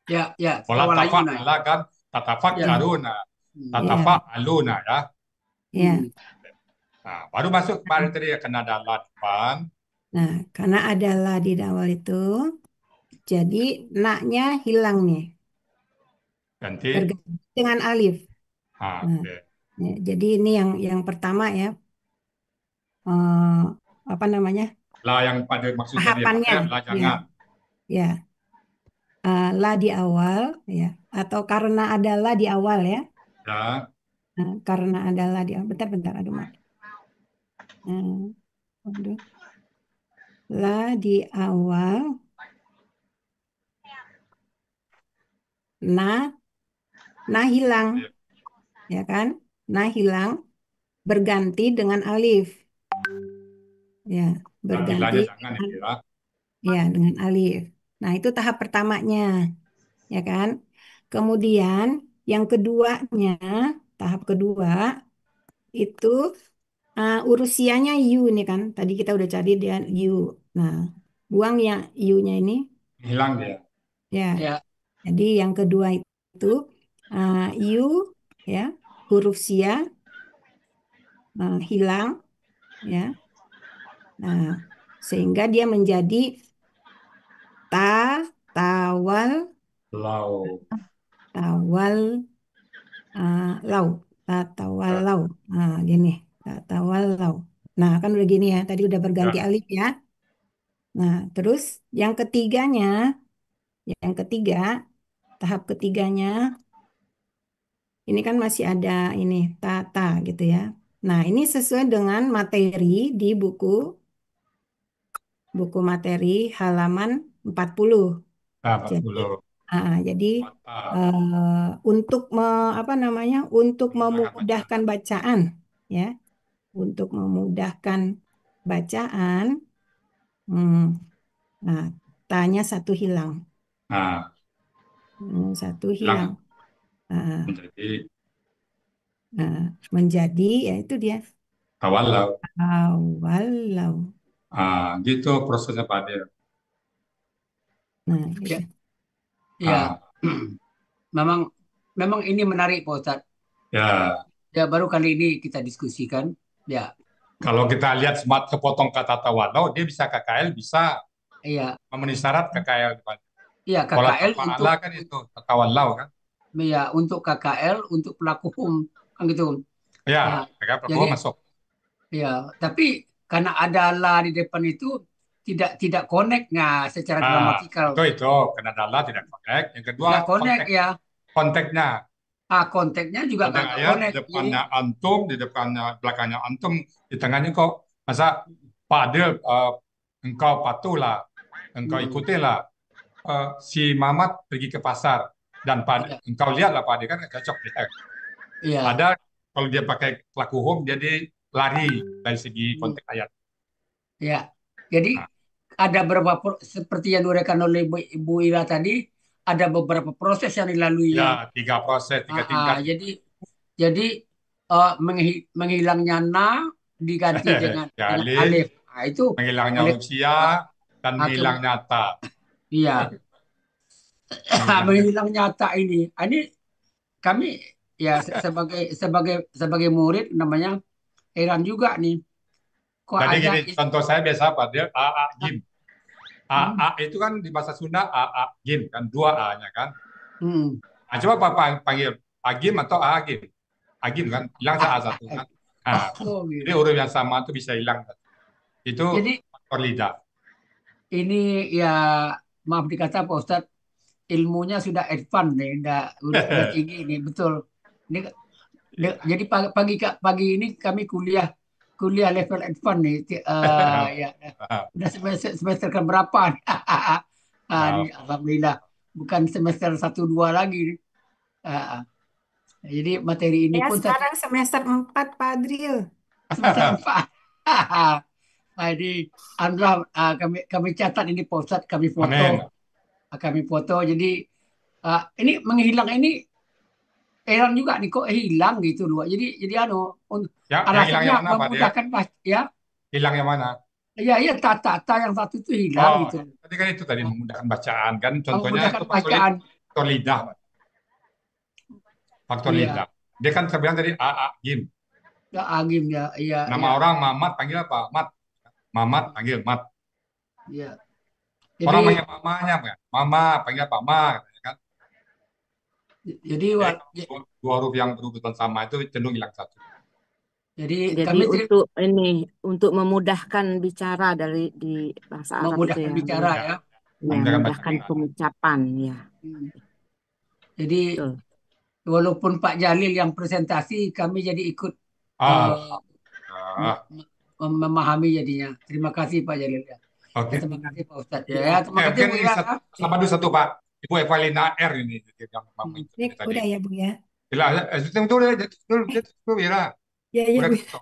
[SPEAKER 3] ya,
[SPEAKER 1] Pola
[SPEAKER 3] tawalayuna.
[SPEAKER 1] tafa'ala kan,
[SPEAKER 3] Ya,
[SPEAKER 6] ya,
[SPEAKER 1] tatafakkaruna.
[SPEAKER 6] ya,
[SPEAKER 1] Tatafa'aluna ya.
[SPEAKER 6] ya.
[SPEAKER 3] hmm,
[SPEAKER 1] Nah, baru masuk kemarin tadi ya, kena ada la depan,
[SPEAKER 6] Nah, karena ada la di awal itu, jadi naknya hilang nih,
[SPEAKER 1] ganti.
[SPEAKER 6] berganti dengan alif. Nah,
[SPEAKER 1] Oke.
[SPEAKER 6] ya, jadi ini yang pertama ya, eh, apa namanya?
[SPEAKER 1] La yang pada maksud tadi,
[SPEAKER 6] Tahapannya,
[SPEAKER 1] maksudnya la
[SPEAKER 6] ya,
[SPEAKER 1] jangan.
[SPEAKER 6] ya, la di awal, ya, atau karena ada la di awal ya,
[SPEAKER 1] Ya,
[SPEAKER 6] nah, karena ada la di awal. Bentar, aduh mati. Aduh. La di awal, na, hilang, ya kan? Na hilang, berganti dengan alif, ya,
[SPEAKER 1] ganti
[SPEAKER 6] berganti,
[SPEAKER 1] lanya jangan ya, kira.
[SPEAKER 6] ya, dengan alif. Nah, itu tahap pertamanya, ya kan? Kemudian yang keduanya, tahap kedua itu urusianya U nih kan. Tadi kita udah cari dia U. Nah, buang yang U-nya ini
[SPEAKER 1] Hilang dia.
[SPEAKER 6] ya.
[SPEAKER 3] ya,
[SPEAKER 6] Jadi yang kedua itu U ya, huruf sia hilang ya. Nah, sehingga dia menjadi ta tawal
[SPEAKER 1] Lau.
[SPEAKER 6] tawal lau tawal
[SPEAKER 1] Ya,
[SPEAKER 6] lau. Nah, gini tawal lau. Nah, kan udah gini ya. Tadi udah berganti
[SPEAKER 1] ya.
[SPEAKER 6] alif ya. Nah, terus yang ketiganya, yang ketiga, tahap ketiganya, ini kan masih ada ini tata gitu ya. Nah, ini sesuai dengan materi di buku materi halaman 40.
[SPEAKER 1] Nah,
[SPEAKER 6] Jadi,
[SPEAKER 1] 40.
[SPEAKER 6] jadi
[SPEAKER 1] Mata.
[SPEAKER 6] untuk apa namanya? Untuk
[SPEAKER 1] Menggunakan bacaan.
[SPEAKER 6] memudahkan bacaan, ya, untuk memudahkan bacaan, hmm, nah, tanya satu hilang.
[SPEAKER 1] Nah,
[SPEAKER 6] Satu hilang.
[SPEAKER 1] hilang
[SPEAKER 6] Nah,
[SPEAKER 1] menjadi
[SPEAKER 6] menjadi ya itu dia
[SPEAKER 1] tawalau.
[SPEAKER 6] awalau.
[SPEAKER 1] Gitu prosesnya Pak Adil.
[SPEAKER 6] Nah,
[SPEAKER 3] Ya,
[SPEAKER 6] itu.
[SPEAKER 3] ya.
[SPEAKER 1] Ah,
[SPEAKER 3] Memang memang ini menarik Pak Ustadz.
[SPEAKER 1] ya,
[SPEAKER 3] Ya baru kali ini kita diskusikan. Ya,
[SPEAKER 1] kalau kita lihat smart kepotong kata tawadau, dia bisa KKL, bisa
[SPEAKER 3] iya,
[SPEAKER 1] memenuhi syarat KKL.
[SPEAKER 3] iya
[SPEAKER 1] Kalau
[SPEAKER 3] KKL
[SPEAKER 1] tanpa
[SPEAKER 3] untuk
[SPEAKER 1] Allah kan itu tawadau kan?
[SPEAKER 3] ya untuk KKL untuk pelaku hukum kan gitu.
[SPEAKER 1] Ya,
[SPEAKER 3] Ya,
[SPEAKER 1] mereka
[SPEAKER 3] jadi
[SPEAKER 1] perlu masuk.
[SPEAKER 3] ya tapi karena ada la di depan itu tidak connect nah secara gramatikal
[SPEAKER 1] Itu kena Allah tidak connect. Yang kedua
[SPEAKER 3] nggak connect
[SPEAKER 1] konteks
[SPEAKER 3] ya.
[SPEAKER 1] konteksnya.
[SPEAKER 3] Konteksnya juga
[SPEAKER 1] Konteks
[SPEAKER 3] nggak
[SPEAKER 1] ayat di
[SPEAKER 3] connect. Jadi
[SPEAKER 1] depannya antum, di depannya belakangnya antum, di tengahnya kok masa Pak Adil, engkau patuhlah, engkau
[SPEAKER 3] hmm,
[SPEAKER 1] ikutilah si Mamat pergi ke pasar dan
[SPEAKER 3] iya,
[SPEAKER 1] engkau lihatlah Pak Adil kan nggak cocok dia.
[SPEAKER 3] iya,
[SPEAKER 1] Ada kalau dia pakai pelaku hukum jadi lari dari segi
[SPEAKER 3] hmm,
[SPEAKER 1] konteks ayat.
[SPEAKER 3] iya. Jadi
[SPEAKER 1] Nah,
[SPEAKER 3] ada beberapa seperti yang diuraikan oleh Ibu Ira tadi, ada beberapa proses yang dilaluinya.
[SPEAKER 1] ya tiga proses, tiga tingkat.
[SPEAKER 3] Jadi menghilangnya na diganti
[SPEAKER 1] Ya,
[SPEAKER 3] dengan
[SPEAKER 1] alif,
[SPEAKER 3] alif. Itu
[SPEAKER 1] menghilangnya
[SPEAKER 3] oleh
[SPEAKER 1] huruf sia dan
[SPEAKER 3] hakim.
[SPEAKER 1] menghilang nyata.
[SPEAKER 3] Iya,
[SPEAKER 1] Menghilang nyata.
[SPEAKER 3] menghilang nyata ini. Ini kami ya sebagai murid namanya heran juga nih. Kok
[SPEAKER 1] Jadi
[SPEAKER 3] ada
[SPEAKER 1] gini, contoh saya biasa apa? Dia AA Gim.
[SPEAKER 3] hmm,
[SPEAKER 1] AA itu kan di bahasa Sunda AA Gim kan dua A-nya kan.
[SPEAKER 3] hmm.
[SPEAKER 1] Nah, coba Bapak panggil Agim atau Agim. Agim kan hilang A satu kan. Nah,
[SPEAKER 3] Oh,
[SPEAKER 1] jadi
[SPEAKER 3] gitu.
[SPEAKER 1] huruf yang sama itu bisa hilang. Itu
[SPEAKER 3] Jadi
[SPEAKER 1] faktor lidah.
[SPEAKER 3] ini ya maaf dikata Pak Ustadz ilmunya sudah advance nih, udah tinggi nih betul. Ini jadi pagi ini kami kuliah kuliah level advance nih. Ya udah semester ke berapa nih? Ini
[SPEAKER 1] Ya,
[SPEAKER 3] alhamdulillah bukan semester satu 2 lagi nih. Ah, jadi materi ini
[SPEAKER 6] Ya,
[SPEAKER 3] pun saya
[SPEAKER 6] sekarang semester 4, Pak Adril.
[SPEAKER 3] semester 4. Jadi alhamdulillah kami catat ini Pak Ustadz,
[SPEAKER 1] amin.
[SPEAKER 3] kami foto. Jadi ini menghilang ini heran juga nih kok hilang gitu loh. Jadi
[SPEAKER 1] Yang hilang
[SPEAKER 3] alasannya
[SPEAKER 1] yang mana Pak Dia?
[SPEAKER 3] memudahkan ya.
[SPEAKER 1] Hilang yang mana?
[SPEAKER 3] Ya iya ta yang satu itu hilang
[SPEAKER 1] Oh,
[SPEAKER 3] gitu.
[SPEAKER 1] tadi kan itu tadi memudahkan bacaan kan. Contohnya itu
[SPEAKER 3] Memudahkan bacaan.
[SPEAKER 1] faktor lidah, Pak. Faktor
[SPEAKER 3] Iya,
[SPEAKER 1] lidah. Dia kan saya bilang tadi AA Gim.
[SPEAKER 3] ya Agim ya, iya
[SPEAKER 1] Nama
[SPEAKER 3] iya
[SPEAKER 1] orang Mamat panggil apa? Mat. Mamat panggil Mat.
[SPEAKER 3] iya.
[SPEAKER 1] Orang
[SPEAKER 3] Jadi
[SPEAKER 1] panggil mamanya kan? Mama panggil apa? Ma, katanya kan.
[SPEAKER 3] jadi
[SPEAKER 1] Jadi dua huruf yang berurutan sama itu cenderung hilang satu.
[SPEAKER 3] jadi
[SPEAKER 2] Jadi
[SPEAKER 3] kami
[SPEAKER 2] untuk memudahkan bicara di bahasa Arab itu
[SPEAKER 3] memudahkan
[SPEAKER 2] ya, Bu
[SPEAKER 3] bicara
[SPEAKER 2] ya.
[SPEAKER 1] Ya,
[SPEAKER 3] ya.
[SPEAKER 2] Ya,
[SPEAKER 1] memudahkan
[SPEAKER 2] memudahkan
[SPEAKER 1] bacaan.
[SPEAKER 2] pengucapan ya.
[SPEAKER 3] Hmm. Jadi
[SPEAKER 2] Betul.
[SPEAKER 3] walaupun Pak Jalil yang presentasi, kami jadi ikut eh,
[SPEAKER 1] Ah, ah,
[SPEAKER 3] memahami jadinya. Terima kasih Pak Jalil ya. Ya,
[SPEAKER 1] oke.
[SPEAKER 3] terima kasih Pak Ustadz ya.
[SPEAKER 2] Ya.
[SPEAKER 3] Ya, terima
[SPEAKER 1] Oke,
[SPEAKER 3] kasih
[SPEAKER 1] mungkin
[SPEAKER 3] Bu
[SPEAKER 1] ini
[SPEAKER 3] Ira.
[SPEAKER 1] sama dulu satu Pak. Ibu Evalina R ini yang
[SPEAKER 3] Hmm.
[SPEAKER 6] Ini
[SPEAKER 1] ini tadi.
[SPEAKER 6] udah ya, Bu ya.
[SPEAKER 1] Bila, itu dulu, dulu, Ira.
[SPEAKER 6] Ya, ya,
[SPEAKER 1] Udah
[SPEAKER 6] Bu.
[SPEAKER 1] ketemu.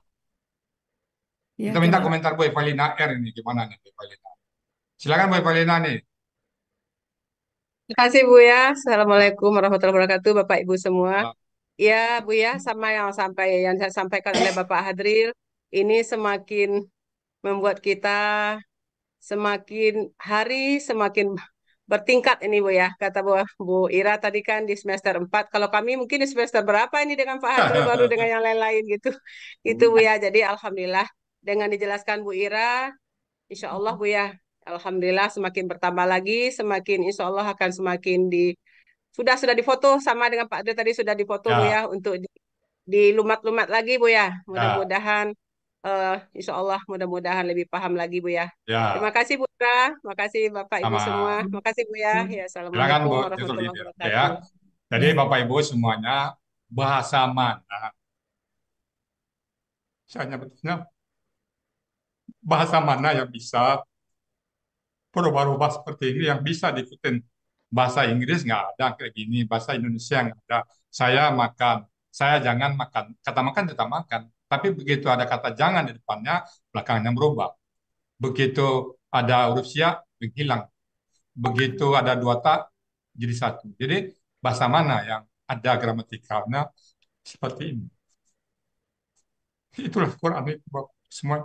[SPEAKER 6] Ya,
[SPEAKER 1] Kita
[SPEAKER 6] oke,
[SPEAKER 1] minta
[SPEAKER 6] baik.
[SPEAKER 1] komentar Bu Evalina R ini gimana nih Bu Evalina. Silakan Bu Evalina nih.
[SPEAKER 8] Terima kasih Bu ya. Assalamualaikum warahmatullahi wabarakatuh Bapak Ibu semua.
[SPEAKER 1] Ah,
[SPEAKER 8] Ya Bu ya, sama yang saya sampaikan oleh Bapak Hadril, ini semakin membuat kita semakin hari semakin bertingkat ini Bu ya. Kata Bu Ira tadi kan di semester 4. Kalau kami mungkin di semester berapa ini dengan Pak Hadril baru dengan yang lain-lain gitu. Itu Bu ya. Jadi alhamdulillah dengan dijelaskan Bu Ira, insya Allah Bu ya. Alhamdulillah semakin bertambah lagi, semakin insya Allah akan semakin sudah difoto sama dengan Pak Adil tadi sudah difoto Bu ya
[SPEAKER 1] ya,
[SPEAKER 8] untuk dilumat-lumat lagi Bu ya.
[SPEAKER 1] ya,
[SPEAKER 8] Mudah-mudahan insya Allah mudah-mudahan lebih paham lagi Bu ya. Terima
[SPEAKER 1] ya,
[SPEAKER 8] kasih Bu Ira, terima kasih Bapak Ibu semua.
[SPEAKER 1] sama.
[SPEAKER 8] Terima kasih Bu ya. Ya,
[SPEAKER 1] Silakan
[SPEAKER 8] Assalamualaikum
[SPEAKER 1] Bu
[SPEAKER 8] warahmatullahi
[SPEAKER 1] Jatuh ya.
[SPEAKER 8] wabarakatuh.
[SPEAKER 1] Jadi
[SPEAKER 6] Ya.
[SPEAKER 1] Bapak Ibu semuanya bahasa mana? Saya nyebutnya bahasa mana yang bisa berubah-ubah seperti ini yang bisa diikutin bahasa Inggris nggak ada kayak gini, bahasa Indonesia nggak ada. Saya makan, saya jangan makan. Kata makan tetap makan, tapi begitu ada kata jangan di depannya, belakangnya berubah. Begitu ada huruf sia, menghilang. Begitu ada dua tak, jadi satu. Jadi bahasa mana yang ada gramatikalnya seperti ini? Itulah Quran itu Bapak semua.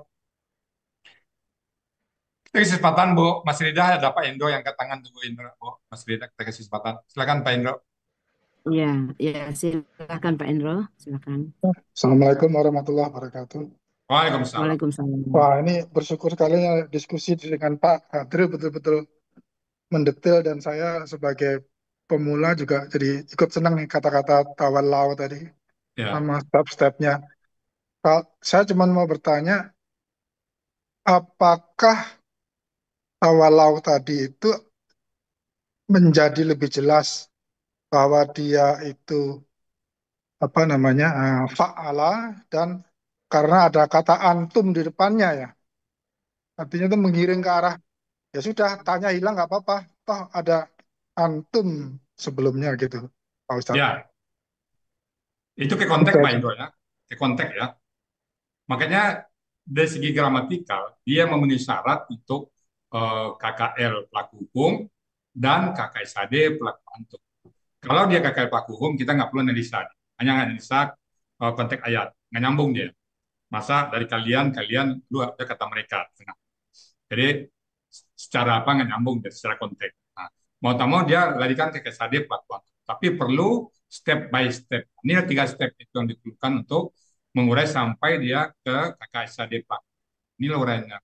[SPEAKER 1] Kasih kesempatan Bu, Mas Rida, ada Pak Indro yang angkat tangan Bu Indro. Bu, Mas Rida, kita kasih kesempatan. Silakan Pak Indro.
[SPEAKER 2] Ya, ya silakan Pak Endro, silakan.
[SPEAKER 9] Assalamualaikum warahmatullahi wabarakatuh.
[SPEAKER 1] Waalaikumsalam.
[SPEAKER 2] Waalaikumsalam.
[SPEAKER 9] Wah, ini bersyukur sekali ya diskusi dengan Pak Hadril betul-betul mendetail dan saya sebagai pemula juga jadi ikut senang nih kata-kata tawallau tadi
[SPEAKER 1] Ya,
[SPEAKER 9] sama step-stepnya. Saya cuma mau bertanya, apakah tawallau tadi itu menjadi lebih jelas bahwa dia itu apa namanya fa'ala dan karena ada kata antum di depannya ya, artinya itu mengiring ke arah ya sudah tanya hilang nggak apa-apa, toh ada antum sebelumnya gitu, Pak Ustadz.
[SPEAKER 1] ya. Itu ke konteks
[SPEAKER 9] Oke.
[SPEAKER 1] Pak Indro ya. Ke konteks ya. Makanya dari segi gramatikal, dia memenuhi syarat untuk KKL pelaku hukum dan KKSAD pelaku antum. Kalau dia KKL pelaku hukum, kita nggak perlu analisa. Hanya analisa konteks ayat. Nggak nyambung dia. Masa dari kalian lu ada kata mereka. Nah, jadi secara apa nggak nyambung dia secara konteks. Nah, mau tak mau dia larikan ke KKSAD pelaku antum. Tapi perlu step by step. Ini ada 3 step itu yang diperlukan untuk mengurai sampai dia ke KKSAD pelaku. Ini uraiannya.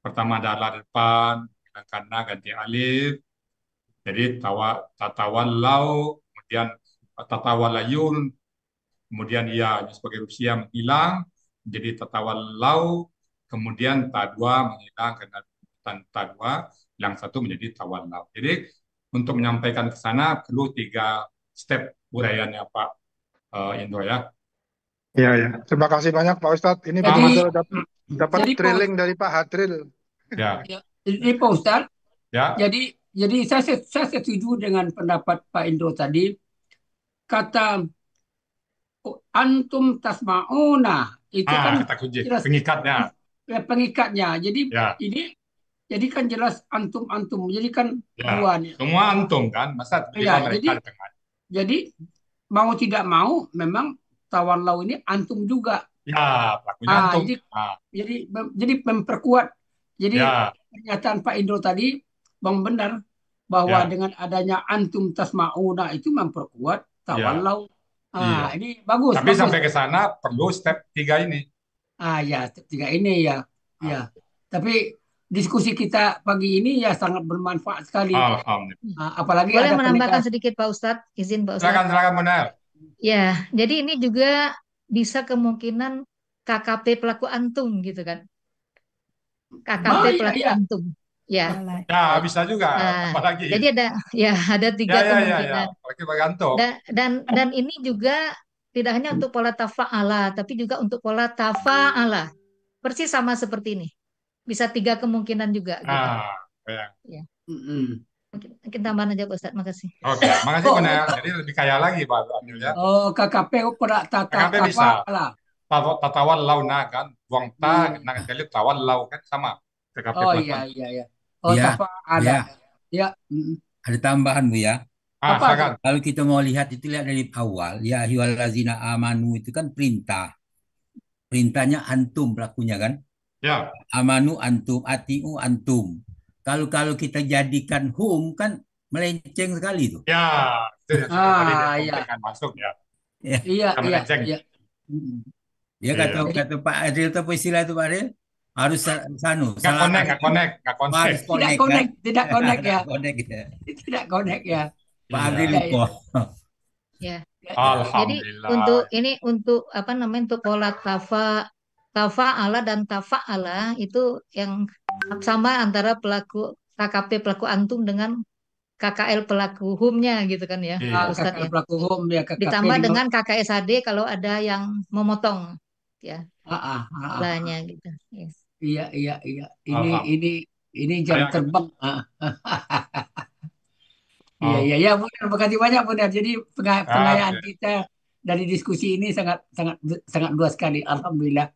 [SPEAKER 1] Pertama adalah depan, karena ganti alif, jadi tatawallau, kemudian tatawalayun, kemudian ia sebagai Rusia menghilang, menjadi tatawallau, kemudian tadwa menghilang karena tadwa, yang satu menjadi tawallau. Jadi untuk menyampaikan ke sana perlu 3 step uraiannya Pak Indro ya.
[SPEAKER 9] Iya, ya. Terima kasih banyak Pak Ustadz. Ini
[SPEAKER 3] Jadi,
[SPEAKER 9] betul dapat
[SPEAKER 3] jadi Pak
[SPEAKER 9] drilling dari Pak Hadril.
[SPEAKER 1] Ya,
[SPEAKER 3] ya, ini Pak Ustadz,
[SPEAKER 1] ya,
[SPEAKER 3] jadi saya setuju dengan pendapat Pak Indro tadi. Kata antum tasmauna itu kan
[SPEAKER 1] kita kunci
[SPEAKER 3] jelas
[SPEAKER 1] pengikatnya.
[SPEAKER 3] pengikatnya. Jadi
[SPEAKER 1] Ya,
[SPEAKER 3] jadi kan jelas antum. Jadi kan
[SPEAKER 1] ya.
[SPEAKER 3] dua nih.
[SPEAKER 1] Semua antum kan, masa
[SPEAKER 3] Ya,
[SPEAKER 1] tiba mereka di tengah.
[SPEAKER 3] jadi mau tidak mau memang tawallau ini antum juga.
[SPEAKER 1] Ya, pelakunya antum.
[SPEAKER 3] Jadi memperkuat. Jadi
[SPEAKER 1] Ya,
[SPEAKER 3] pernyataan Pak Indro tadi Bang benar bahwa
[SPEAKER 1] ya,
[SPEAKER 3] dengan adanya antum tasmauna itu memperkuat
[SPEAKER 1] ya,
[SPEAKER 3] tawallau.
[SPEAKER 1] iya.
[SPEAKER 3] Ini bagus,
[SPEAKER 1] Tapi
[SPEAKER 3] bagus.
[SPEAKER 1] sampai ke sana perlu step 3 ini.
[SPEAKER 3] Ya, step 3 ini ya. Ya.
[SPEAKER 1] Ah,
[SPEAKER 3] Tapi diskusi kita pagi ini ya sangat bermanfaat sekali.
[SPEAKER 1] Alhamdulillah.
[SPEAKER 3] Apalagi
[SPEAKER 6] Boleh
[SPEAKER 3] ada
[SPEAKER 6] menambahkan
[SPEAKER 3] pendekat.
[SPEAKER 6] sedikit Pak Ustadz? Izin Pak Ustadz.
[SPEAKER 1] Silakan benar.
[SPEAKER 6] Ya, jadi ini juga bisa kemungkinan KKP pelaku antum gitu kan. KKP
[SPEAKER 3] iya,
[SPEAKER 6] pelaku
[SPEAKER 3] iya.
[SPEAKER 6] antum. Ya.
[SPEAKER 1] Ya, bisa juga.
[SPEAKER 6] Nah,
[SPEAKER 1] Apalagi.
[SPEAKER 6] jadi ada 3
[SPEAKER 1] Ya.
[SPEAKER 6] kemungkinan.
[SPEAKER 1] Apalagi bagi antum.
[SPEAKER 6] Dan ini juga tidak hanya untuk pola tafa'ala, tapi juga untuk pola tafa'ala. Persis sama seperti ini. Bisa 3 kemungkinan juga. Gitu.
[SPEAKER 1] Ya.
[SPEAKER 6] Mungkin tambahan aja Pak Ustadz, makasih.
[SPEAKER 1] Oke, makasih benar. Jadi lebih kaya lagi Pak Adil ya.
[SPEAKER 3] KKP pada
[SPEAKER 1] KKP bisa. Tatawal launa kan, buang ta, nanti tawal lau kan sama. KKP
[SPEAKER 3] iya. Ada. Ya.
[SPEAKER 10] Ada tambahan Bu ya.
[SPEAKER 1] Silakan.
[SPEAKER 10] Kalau kita mau lihat itu lihat dari awal, ya ayyuhallazina amanu itu kan perintah. Perintahnya antum pelakunya kan?
[SPEAKER 1] Ya.
[SPEAKER 10] Amanu antum, atiu antum. Kalau kita jadikan hum kan melenceng sekali tuh.
[SPEAKER 1] Ya, itu yang tadi dia masuk ya.
[SPEAKER 3] Iya.
[SPEAKER 10] Ya kata Pak Adil itu apa istilah itu Pak Adil? Harus sanu.
[SPEAKER 1] Nggak connect.
[SPEAKER 3] Tidak connect ya.
[SPEAKER 10] Tidak
[SPEAKER 3] connect ya.
[SPEAKER 10] Pak Adil lupa.
[SPEAKER 6] Ya.
[SPEAKER 1] Alhamdulillah.
[SPEAKER 6] Jadi untuk apa namanya untuk pola tafa'ala dan tafa'ala itu yang sama antara pelaku KKP pelaku antum dengan KKL pelaku humnya gitu kan ya, Ustadz ya.
[SPEAKER 3] Pelaku hum ya.
[SPEAKER 6] Ditambah dengan KKSAD kalau ada yang memotong ya. Istilahnya gitu. Yes.
[SPEAKER 3] Iya. Ini jam terbang. Iya, benar. Terima kasih banyak, benar. Jadi pengayaan kita dari diskusi ini sangat luas sekali. Alhamdulillah.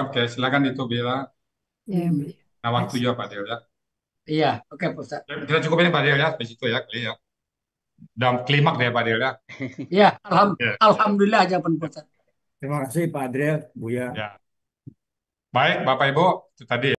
[SPEAKER 1] Oke, silakan itu Bila. Nah, waktu juga Pak Del ya.
[SPEAKER 3] Iya, oke Pak Ustadz.
[SPEAKER 1] Kita cukupin Pak Del ya, di situ ya, kali ya. Dan klimak deh Pak Del ya.
[SPEAKER 3] Ya, alhamdulillah jawaban Pak Ustadz.
[SPEAKER 4] Terima kasih Pak Adriel, Buya.
[SPEAKER 1] Ya. Baik, Bapak Ibu, itu tadi.